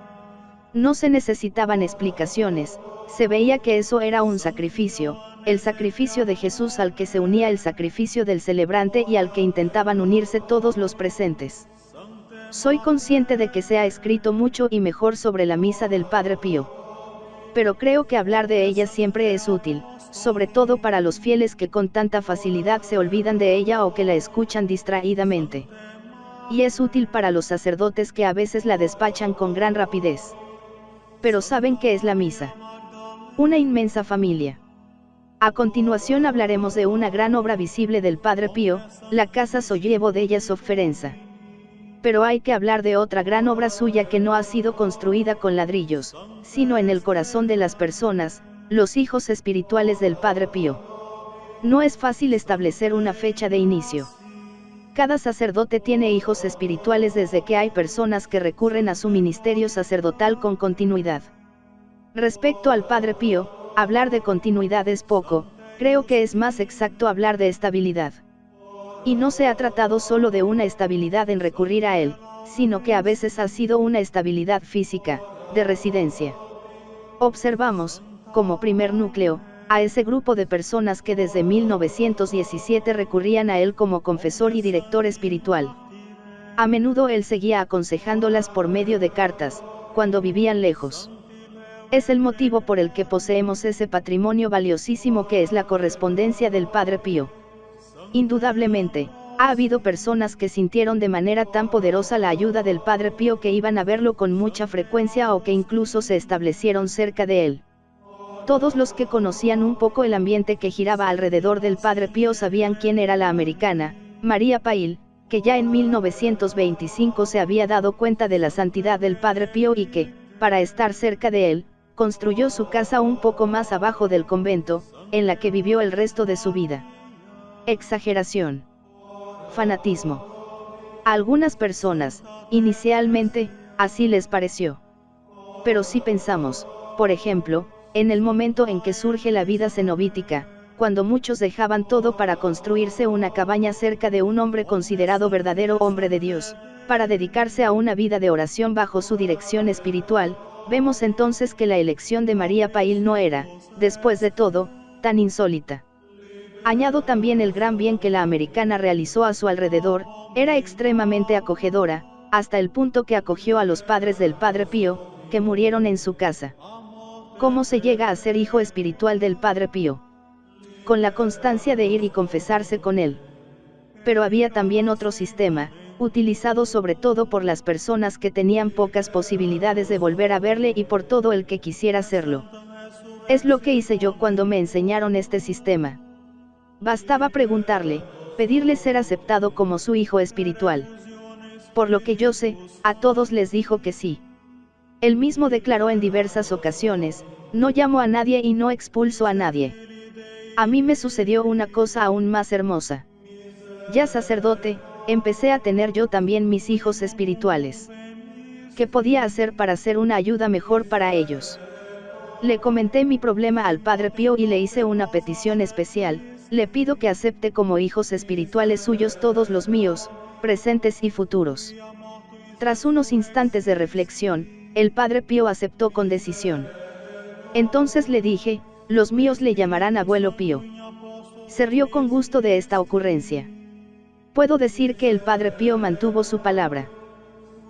No se necesitaban explicaciones, se veía que eso era un sacrificio, el sacrificio de Jesús al que se unía el sacrificio del celebrante y al que intentaban unirse todos los presentes. Soy consciente de que se ha escrito mucho y mejor sobre la misa del Padre Pío. Pero creo que hablar de ella siempre es útil. sobre todo para los fieles que con tanta facilidad se olvidan de ella o que la escuchan distraídamente. Y es útil para los sacerdotes que a veces la despachan con gran rapidez. Pero ¿saben qué es la misa? Una inmensa familia. A continuación hablaremos de una gran obra visible del Padre Pío, la Casa Sollievo della Sofferenza. Pero hay que hablar de otra gran obra suya que no ha sido construida con ladrillos, sino en el corazón de las personas, los hijos espirituales del Padre Pío. No es fácil establecer una fecha de inicio. Cada sacerdote tiene hijos espirituales desde que hay personas que recurren a su ministerio sacerdotal con continuidad. Respecto al Padre Pío, hablar de continuidad es poco, creo que es más exacto hablar de estabilidad. Y no se ha tratado solo de una estabilidad en recurrir a él, sino que a veces ha sido una estabilidad física, de residencia. Observamos, como primer núcleo, a ese grupo de personas que desde 1917 recurrían a él como confesor y director espiritual. A menudo él seguía aconsejándolas por medio de cartas, cuando vivían lejos. Es el motivo por el que poseemos ese patrimonio valiosísimo que es la correspondencia del Padre Pío. Indudablemente, ha habido personas que sintieron de manera tan poderosa la ayuda del Padre Pío que iban a verlo con mucha frecuencia o que incluso se establecieron cerca de él. Todos los que conocían un poco el ambiente que giraba alrededor del Padre Pío sabían quién era la americana, María Pail, que ya en 1925 se había dado cuenta de la santidad del Padre Pío y que, para estar cerca de él, construyó su casa un poco más abajo del convento, en la que vivió el resto de su vida. Exageración. Fanatismo. A algunas personas, inicialmente, así les pareció. Pero si pensamos, por ejemplo, en el momento en que surge la vida cenobítica, cuando muchos dejaban todo para construirse una cabaña cerca de un hombre considerado verdadero hombre de Dios, para dedicarse a una vida de oración bajo su dirección espiritual, vemos entonces que la elección de María Pail no era, después de todo, tan insólita. Añado también el gran bien que la americana realizó a su alrededor, era extremadamente acogedora, hasta el punto que acogió a los padres del Padre Pío, que murieron en su casa. ¿Cómo se llega a ser hijo espiritual del Padre Pío? Con la constancia de ir y confesarse con él. Pero había también otro sistema, utilizado sobre todo por las personas que tenían pocas posibilidades de volver a verle y por todo el que quisiera hacerlo. Es lo que hice yo cuando me enseñaron este sistema. Bastaba preguntarle, pedirle ser aceptado como su hijo espiritual. Por lo que yo sé, a todos les dijo que sí. Él mismo declaró en diversas ocasiones, no llamo a nadie y no expulso a nadie. A mí me sucedió una cosa aún más hermosa. Ya sacerdote, empecé a tener yo también mis hijos espirituales. ¿Qué podía hacer para ser una ayuda mejor para ellos? Le comenté mi problema al Padre Pío y le hice una petición especial, le pido que acepte como hijos espirituales suyos todos los míos, presentes y futuros. Tras unos instantes de reflexión, el Padre Pío aceptó con decisión. Entonces le dije, los míos le llamarán Abuelo Pío. Se rió con gusto de esta ocurrencia. Puedo decir que el Padre Pío mantuvo su palabra.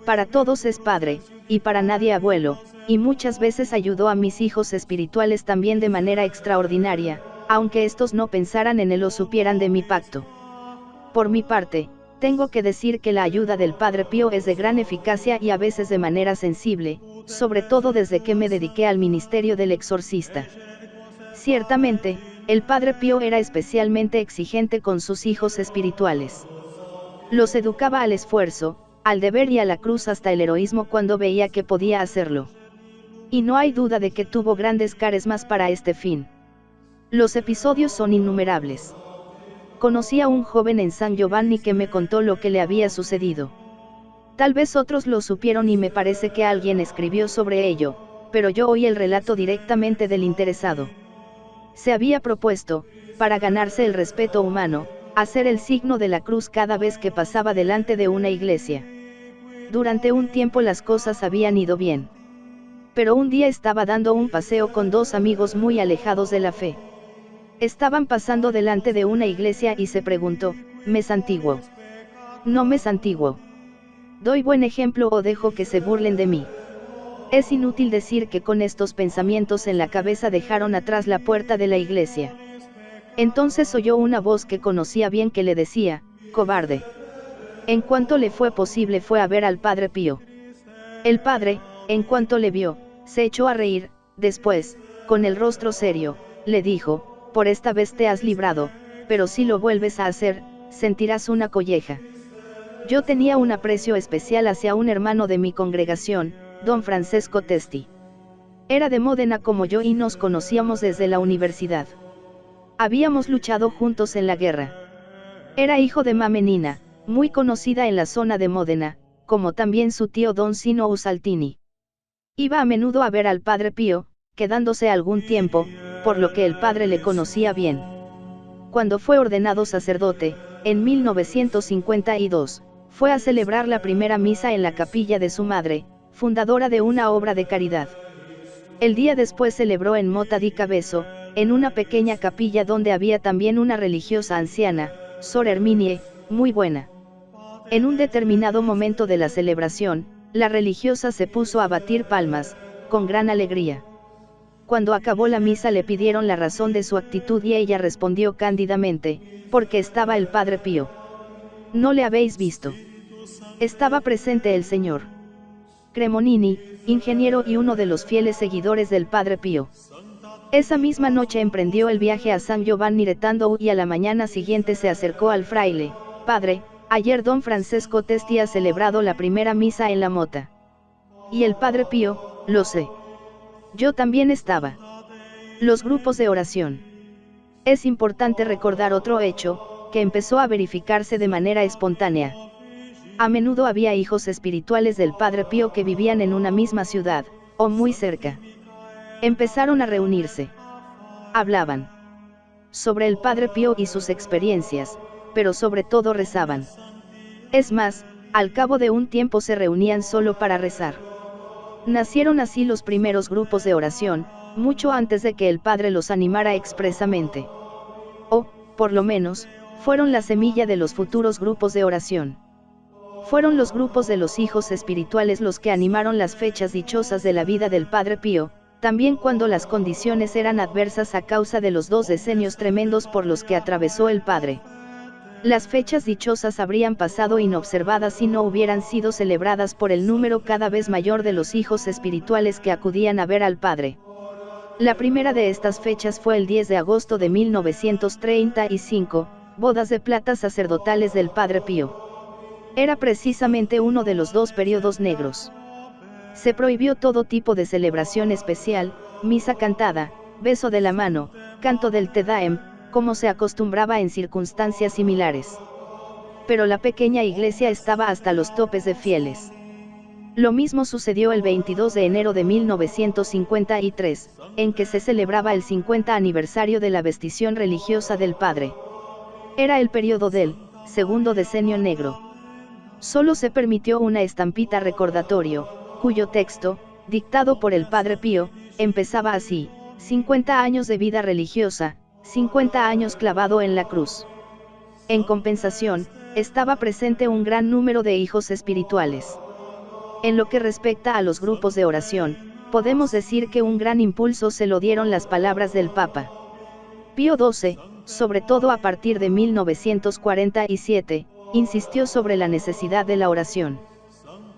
Para todos es padre, y para nadie abuelo, y muchas veces ayudó a mis hijos espirituales también de manera extraordinaria, aunque estos no pensaran en él o supieran de mi pacto. Por mi parte, tengo que decir que la ayuda del Padre Pío es de gran eficacia y a veces de manera sensible, sobre todo desde que me dediqué al ministerio del exorcista. Ciertamente, el Padre Pío era especialmente exigente con sus hijos espirituales. Los educaba al esfuerzo, al deber y a la cruz hasta el heroísmo cuando veía que podía hacerlo. Y no hay duda de que tuvo grandes carismas para este fin. Los episodios son innumerables. Conocí a un joven en San Giovanni que me contó lo que le había sucedido. Tal vez otros lo supieron y me parece que alguien escribió sobre ello, pero yo oí el relato directamente del interesado. Se había propuesto, para ganarse el respeto humano, hacer el signo de la cruz cada vez que pasaba delante de una iglesia. Durante un tiempo las cosas habían ido bien. Pero un día estaba dando un paseo con dos amigos muy alejados de la fe. Estaban pasando delante de una iglesia y se preguntó, ¿me santiguo? No me santiguo. ¿Doy buen ejemplo o dejo que se burlen de mí? Es inútil decir que con estos pensamientos en la cabeza dejaron atrás la puerta de la iglesia. Entonces oyó una voz que conocía bien que le decía, «Cobarde». En cuanto le fue posible fue a ver al Padre Pío. El padre, en cuanto le vio, se echó a reír, después, con el rostro serio, le dijo, «Por esta vez te has librado, pero si lo vuelves a hacer, sentirás una colleja». Yo tenía un aprecio especial hacia un hermano de mi congregación, don Francesco Testi. Era de Módena como yo y nos conocíamos desde la universidad. Habíamos luchado juntos en la guerra. Era hijo de Mamenina, muy conocida en la zona de Módena, como también su tío don Sino Usaltini. Iba a menudo a ver al Padre Pío, quedándose algún tiempo, por lo que el padre le conocía bien. Cuando fue ordenado sacerdote, en 1952, fue a celebrar la primera misa en la capilla de su madre, fundadora de una obra de caridad. El día después celebró en Mota di Cabezo, en una pequeña capilla donde había también una religiosa anciana, Sor Herminie, muy buena. En un determinado momento de la celebración, la religiosa se puso a batir palmas, con gran alegría. Cuando acabó la misa le pidieron la razón de su actitud y ella respondió cándidamente, «Porque estaba el Padre Pío». «¿No le habéis visto?» «Estaba presente el señor Cremonini, ingeniero y uno de los fieles seguidores del Padre Pío. Esa misma noche emprendió el viaje a San Giovanni Retando y a la mañana siguiente se acercó al fraile, «Padre, ayer don Francesco Testi ha celebrado la primera misa en la Mota. Y el Padre Pío, lo sé. Yo también estaba». Los grupos de oración. Es importante recordar otro hecho, que empezó a verificarse de manera espontánea. A menudo había hijos espirituales del Padre Pío que vivían en una misma ciudad, o muy cerca. Empezaron a reunirse. Hablaban sobre el Padre Pío y sus experiencias, pero sobre todo rezaban. Es más, al cabo de un tiempo se reunían solo para rezar. Nacieron así los primeros grupos de oración, mucho antes de que el Padre los animara expresamente. O, por lo menos, fueron la semilla de los futuros grupos de oración. Fueron los grupos de los hijos espirituales los que animaron las fechas dichosas de la vida del Padre Pío, también cuando las condiciones eran adversas a causa de los 2 decenios tremendos por los que atravesó el Padre. Las fechas dichosas habrían pasado inobservadas si no hubieran sido celebradas por el número cada vez mayor de los hijos espirituales que acudían a ver al Padre. La primera de estas fechas fue el 10 de agosto de 1935, bodas de plata sacerdotales del Padre Pío. Era precisamente uno de los 2 periodos negros. Se prohibió todo tipo de celebración especial, misa cantada, beso de la mano, canto del Te Deum, como se acostumbraba en circunstancias similares. Pero la pequeña iglesia estaba hasta los topes de fieles. Lo mismo sucedió el 22 de enero de 1953, en que se celebraba el 50 aniversario de la vestición religiosa del Padre. Era el periodo del segundo decenio negro. Solo se permitió una estampita recordatorio, cuyo texto, dictado por el Padre Pío, empezaba así: 50 años de vida religiosa, 50 años clavado en la cruz. En compensación, estaba presente un gran número de hijos espirituales. En lo que respecta a los grupos de oración, podemos decir que un gran impulso se lo dieron las palabras del Papa Pío XII, sobre todo a partir de 1947, insistió sobre la necesidad de la oración.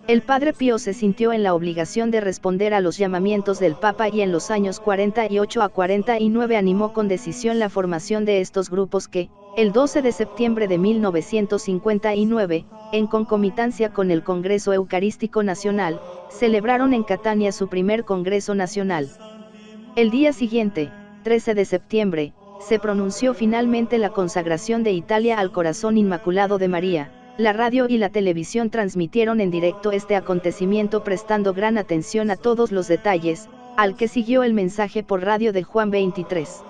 El Padre Pío se sintió en la obligación de responder a los llamamientos del Papa y en los años 48 a 49 animó con decisión la formación de estos grupos que, el 12 de septiembre de 1959, en concomitancia con el Congreso Eucarístico Nacional, celebraron en Catania su primer Congreso Nacional. El día siguiente, 13 de septiembre, se pronunció finalmente la consagración de Italia al Corazón Inmaculado de María. La radio y la televisión transmitieron en directo este acontecimiento prestando gran atención a todos los detalles, al que siguió el mensaje por radio de Juan 23.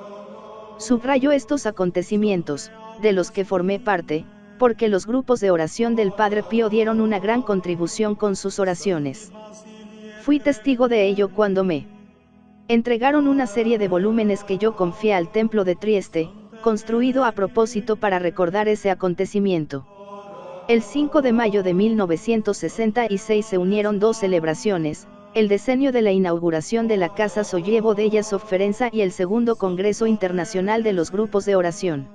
Subrayo estos acontecimientos, de los que formé parte, porque los grupos de oración del Padre Pío dieron una gran contribución con sus oraciones. Fui testigo de ello cuando me entregaron una serie de volúmenes que yo confié al Templo de Trieste, construido a propósito para recordar ese acontecimiento. El 5 de mayo de 1966 se unieron 2 celebraciones, el decenio de la inauguración de la Casa Sollievo della Sofferenza y el segundo Congreso Internacional de los Grupos de Oración.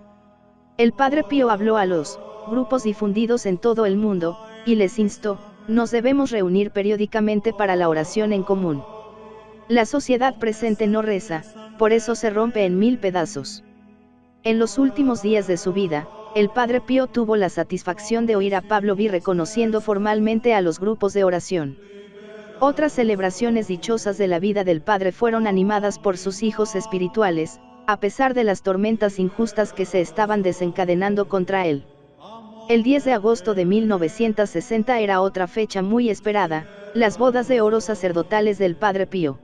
El Padre Pío habló a los grupos difundidos en todo el mundo, y les instó: nos debemos reunir periódicamente para la oración en común. La sociedad presente no reza, por eso se rompe en 1000 pedazos. En los últimos días de su vida, el Padre Pío tuvo la satisfacción de oír a Pablo V reconociendo formalmente a los grupos de oración. Otras celebraciones dichosas de la vida del Padre fueron animadas por sus hijos espirituales, a pesar de las tormentas injustas que se estaban desencadenando contra él. El 10 de agosto de 1960 era otra fecha muy esperada, las bodas de oro sacerdotales del Padre Pío.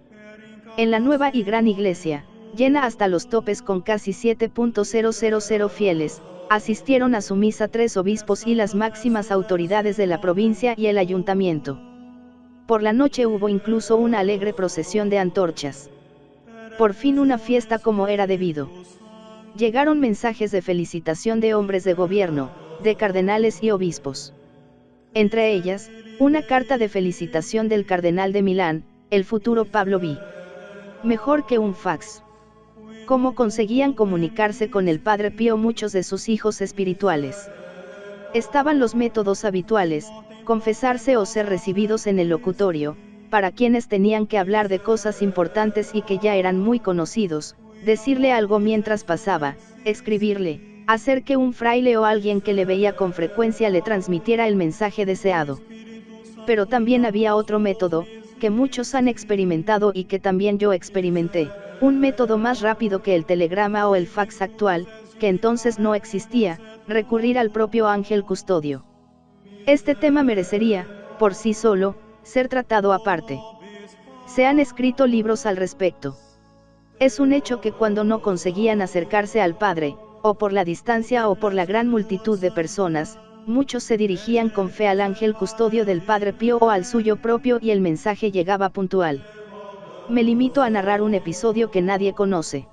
En la nueva y gran iglesia, llena hasta los topes con casi 7.000 fieles, asistieron a su misa 3 obispos y las máximas autoridades de la provincia y el ayuntamiento. Por la noche hubo incluso una alegre procesión de antorchas. Por fin una fiesta como era debido. Llegaron mensajes de felicitación de hombres de gobierno, de cardenales y obispos. Entre ellas, una carta de felicitación del cardenal de Milán, el futuro Pablo V. Mejor que un fax. ¿Cómo conseguían comunicarse con el Padre Pío muchos de sus hijos espirituales? Estaban los métodos habituales: confesarse o ser recibidos en el locutorio, para quienes tenían que hablar de cosas importantes y que ya eran muy conocidos, decirle algo mientras pasaba, escribirle, hacer que un fraile o alguien que le veía con frecuencia le transmitiera el mensaje deseado. Pero también había otro método, que muchos han experimentado y que también yo experimenté, un método más rápido que el telegrama o el fax actual, que entonces no existía: recurrir al propio ángel custodio. Este tema merecería, por sí solo, ser tratado aparte. Se han escrito libros al respecto. Es un hecho que cuando no conseguían acercarse al Padre, o por la distancia o por la gran multitud de personas, muchos se dirigían con fe al ángel custodio del Padre Pío o al suyo propio y el mensaje llegaba puntual. Me limito a narrar un episodio que nadie conoce.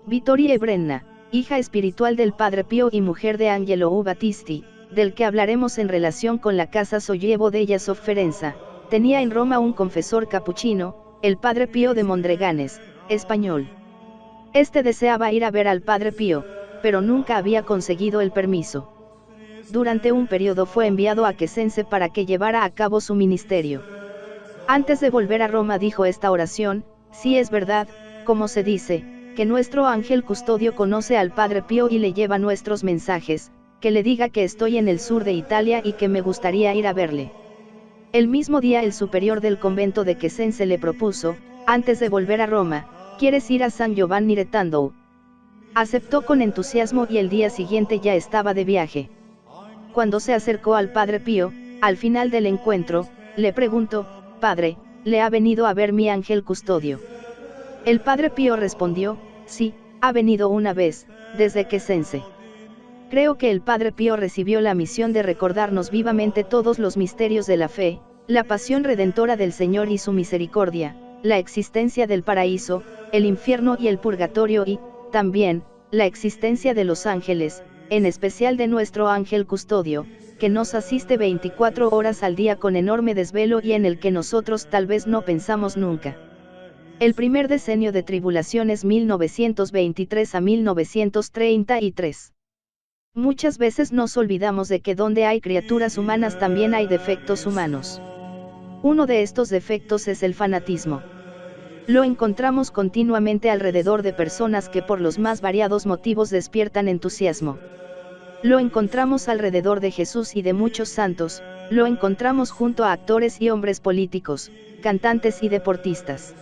Vittoria Brenna, hija espiritual del Padre Pío y mujer de Angelo U. Battisti, del que hablaremos en relación con la Casa Sollievo della Sofferenza, tenía en Roma un confesor capuchino, el Padre Pío de Mondreganes, español. Este deseaba ir a ver al Padre Pío, pero nunca había conseguido el permiso. Durante un periodo fue enviado a Cosenza para que llevara a cabo su ministerio. Antes de volver a Roma dijo esta oración: si es verdad, como se dice, que nuestro ángel custodio conoce al Padre Pío y le lleva nuestros mensajes, que le diga que estoy en el sur de Italia y que me gustaría ir a verle. El mismo día el superior del convento de Cosenza le propuso: antes de volver a Roma, ¿quieres ir a San Giovanni Rettando? Aceptó con entusiasmo y el día siguiente ya estaba de viaje. Cuando se acercó al Padre Pío, al final del encuentro, le preguntó: Padre, ¿le ha venido a ver mi ángel custodio? El Padre Pío respondió: sí, ha venido una vez, desde Cosenza. Creo que el Padre Pío recibió la misión de recordarnos vivamente todos los misterios de la fe, la pasión redentora del Señor y su misericordia, la existencia del paraíso, el infierno y el purgatorio y, también, la existencia de los ángeles, en especial de nuestro ángel custodio, que nos asiste 24 horas al día con enorme desvelo y en el que nosotros tal vez no pensamos nunca. El primer decenio de tribulaciones 1923 a 1933. Muchas veces nos olvidamos de que donde hay criaturas humanas también hay defectos humanos. Uno de estos defectos es el fanatismo. Lo encontramos continuamente alrededor de personas que por los más variados motivos despiertan entusiasmo. Lo encontramos alrededor de Jesús y de muchos santos, lo encontramos junto a actores y hombres políticos, cantantes y deportistas.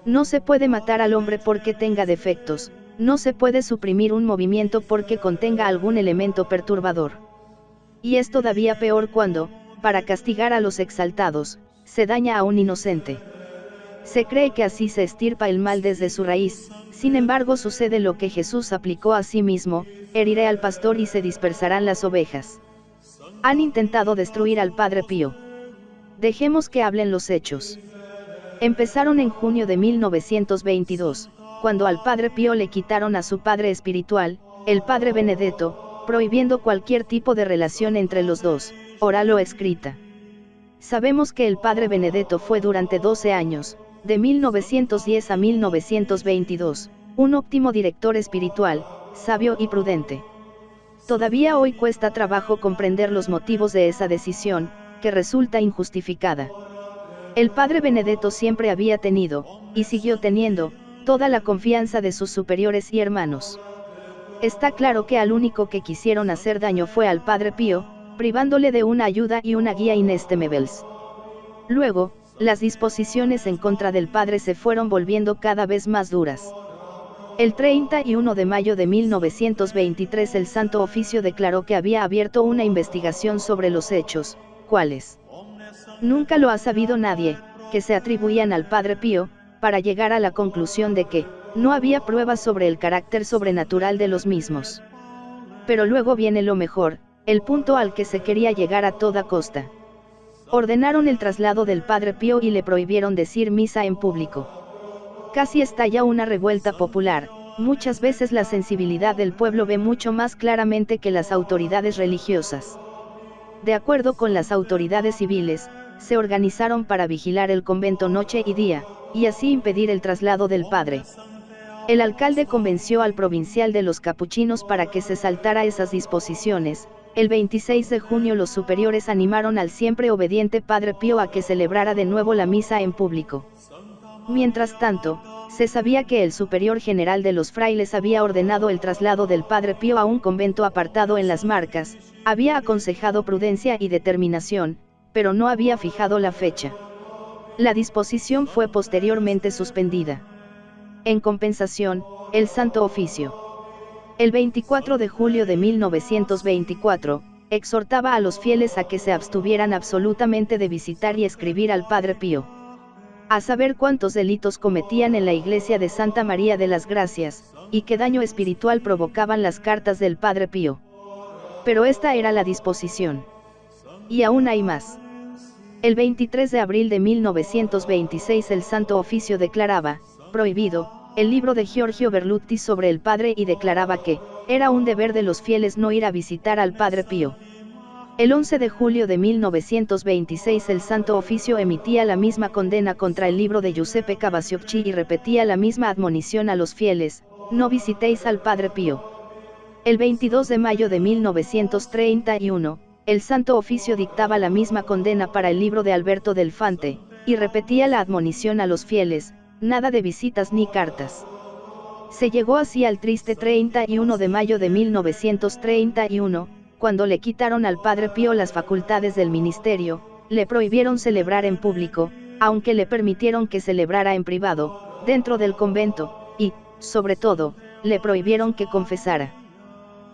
No se puede matar al hombre porque tenga defectos, no se puede suprimir un movimiento porque contenga algún elemento perturbador. Y es todavía peor cuando, para castigar a los exaltados, se daña a un inocente. Se cree que así se extirpa el mal desde su raíz, sin embargo sucede lo que Jesús aplicó a sí mismo: heriré al pastor y se dispersarán las ovejas. Han intentado destruir al Padre Pío. Dejemos que hablen los hechos. Empezaron en junio de 1922, cuando al Padre Pío le quitaron a su padre espiritual, el Padre Benedetto, prohibiendo cualquier tipo de relación entre los dos, oral o escrita. Sabemos que el padre Benedetto fue durante 12 años, de 1910 a 1922, un óptimo director espiritual, sabio y prudente. Todavía hoy cuesta trabajo comprender los motivos de esa decisión, que resulta injustificada. El padre Benedetto siempre había tenido, y siguió teniendo, toda la confianza de sus superiores y hermanos. Está claro que al único que quisieron hacer daño fue al padre Pío, privándole de una ayuda y una guía inestimables. Luego, las disposiciones en contra del padre se fueron volviendo cada vez más duras. El 31 de mayo de 1923 el Santo Oficio declaró que había abierto una investigación sobre los hechos, ¿cuáles? Nunca lo ha sabido nadie, que se atribuían al padre Pío, para llegar a la conclusión de que, no había pruebas sobre el carácter sobrenatural de los mismos. Pero luego viene lo mejor, el punto al que se quería llegar a toda costa. Ordenaron el traslado del padre Pío y le prohibieron decir misa en público. Casi estalla una revuelta popular, muchas veces la sensibilidad del pueblo ve mucho más claramente que las autoridades religiosas. De acuerdo con las autoridades civiles, se organizaron para vigilar el convento noche y día, y así impedir el traslado del padre. El alcalde convenció al provincial de los capuchinos para que se saltara esas disposiciones. El 26 de junio los superiores animaron al siempre obediente padre Pío a que celebrara de nuevo la misa en público. Mientras tanto, se sabía que el superior general de los frailes había ordenado el traslado del padre Pío a un convento apartado en Las Marcas, había aconsejado prudencia y determinación, pero no había fijado la fecha. La disposición fue posteriormente suspendida. En compensación, el Santo Oficio, el 24 de julio de 1924, exhortaba a los fieles a que se abstuvieran absolutamente de visitar y escribir al padre Pío. A saber cuántos delitos cometían en la iglesia de Santa María de las Gracias, y qué daño espiritual provocaban las cartas del padre Pío. Pero esta era la disposición. Y aún hay más. El 23 de abril de 1926 el Santo Oficio declaraba, prohibido, el libro de Giorgio Berluti sobre el padre y declaraba que, era un deber de los fieles no ir a visitar al padre Pío. El 11 de julio de 1926 el Santo Oficio emitía la misma condena contra el libro de Giuseppe Cavaciocchi y repetía la misma admonición a los fieles, no visitéis al padre Pío. El 22 de mayo de 1931, el Santo Oficio dictaba la misma condena para el libro de Alberto del Fante, y repetía la admonición a los fieles, nada de visitas ni cartas. Se llegó así al triste 31 de mayo de 1931, cuando le quitaron al padre Pío las facultades del ministerio, le prohibieron celebrar en público, aunque le permitieron que celebrara en privado, dentro del convento, y, sobre todo, le prohibieron que confesara.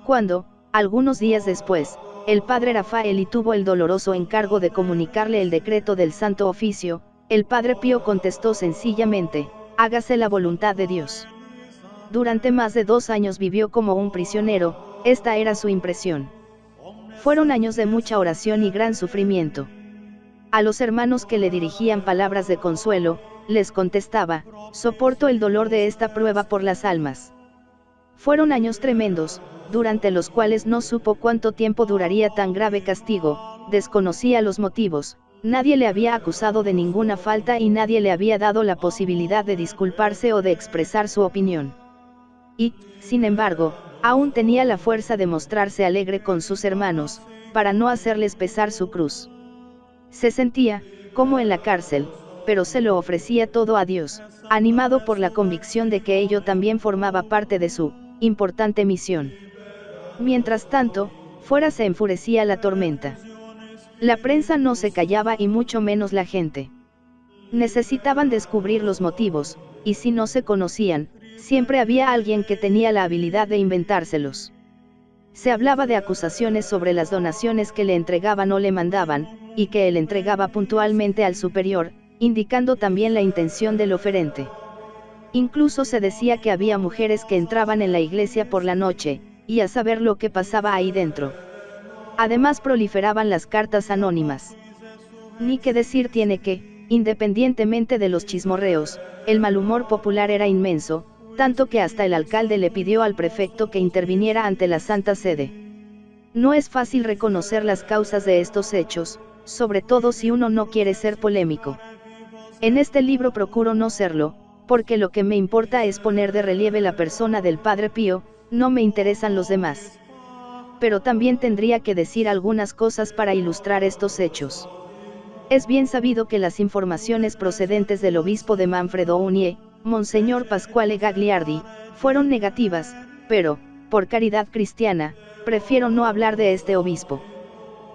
Cuando, algunos días después, el padre Raffaelli tuvo el doloroso encargo de comunicarle el decreto del Santo Oficio, el padre Pío contestó sencillamente, hágase la voluntad de Dios. Durante más de 2 años vivió como un prisionero, esta era su impresión. Fueron años de mucha oración y gran sufrimiento. A los hermanos que le dirigían palabras de consuelo, les contestaba, soporto el dolor de esta prueba por las almas. Fueron años tremendos, durante los cuales no supo cuánto tiempo duraría tan grave castigo, desconocía los motivos, nadie le había acusado de ninguna falta y nadie le había dado la posibilidad de disculparse o de expresar su opinión. Y, sin embargo, aún tenía la fuerza de mostrarse alegre con sus hermanos, para no hacerles pesar su cruz. Se sentía, como en la cárcel, pero se lo ofrecía todo a Dios, animado por la convicción de que ello también formaba parte de su importante misión. Mientras tanto, fuera se enfurecía la tormenta. La prensa no se callaba y mucho menos la gente. Necesitaban descubrir los motivos, y si no se conocían, siempre había alguien que tenía la habilidad de inventárselos. Se hablaba de acusaciones sobre las donaciones que le entregaban o le mandaban, y que él entregaba puntualmente al superior, indicando también la intención del oferente. Incluso se decía que había mujeres que entraban en la iglesia por la noche, y a saber lo que pasaba ahí dentro. Además proliferaban las cartas anónimas. Ni qué decir tiene que, independientemente de los chismorreos, el mal humor popular era inmenso, tanto que hasta el alcalde le pidió al prefecto que interviniera ante la Santa Sede. No es fácil reconocer las causas de estos hechos, sobre todo si uno no quiere ser polémico. En este libro procuro no serlo, porque lo que me importa es poner de relieve la persona del Padre Pío, no me interesan los demás. Pero también tendría que decir algunas cosas para ilustrar estos hechos. Es bien sabido que las informaciones procedentes del obispo de Manfredo Unie, Monseñor Pasquale Gagliardi, fueron negativas, pero, por caridad cristiana, prefiero no hablar de este obispo.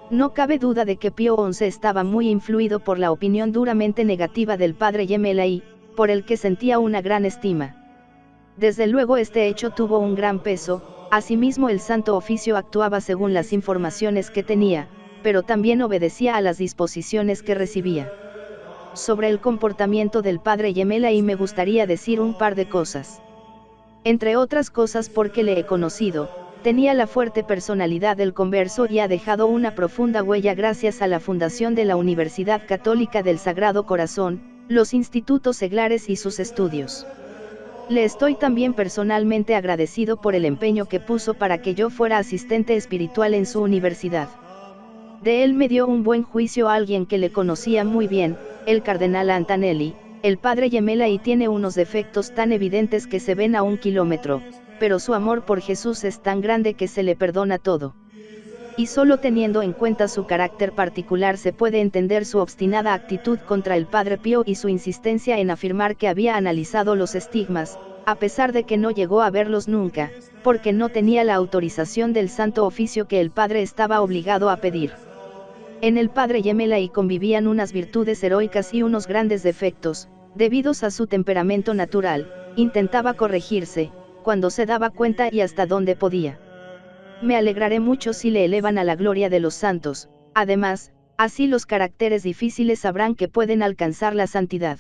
No cabe duda de que Pío XI estaba muy influido por la opinión duramente negativa del padre Gemelli, por el que sentía una gran estima. Desde luego este hecho tuvo un gran peso, asimismo el Santo Oficio actuaba según las informaciones que tenía, pero también obedecía a las disposiciones que recibía. Sobre el comportamiento del padre Gemelli me gustaría decir un par de cosas. Entre otras cosas porque le he conocido, tenía la fuerte personalidad del converso y ha dejado una profunda huella gracias a la fundación de la Universidad Católica del Sagrado Corazón, los institutos seglares y sus estudios. Le estoy también personalmente agradecido por el empeño que puso para que yo fuera asistente espiritual en su universidad. De él me dio un buen juicio alguien que le conocía muy bien, el cardenal Antanelli. El padre Gemelli tiene unos defectos tan evidentes que se ven a 1 kilómetro, pero su amor por Jesús es tan grande que se le perdona todo. Y solo teniendo en cuenta su carácter particular se puede entender su obstinada actitud contra el Padre Pío y su insistencia en afirmar que había analizado los estigmas, a pesar de que no llegó a verlos nunca, porque no tenía la autorización del Santo Oficio que el Padre estaba obligado a pedir. En el Padre Gemelli convivían unas virtudes heroicas y unos grandes defectos, debidos a su temperamento natural, intentaba corregirse, cuando se daba cuenta y hasta donde podía. Me alegraré mucho si le elevan a la gloria de los santos, además, así los caracteres difíciles sabrán que pueden alcanzar la santidad.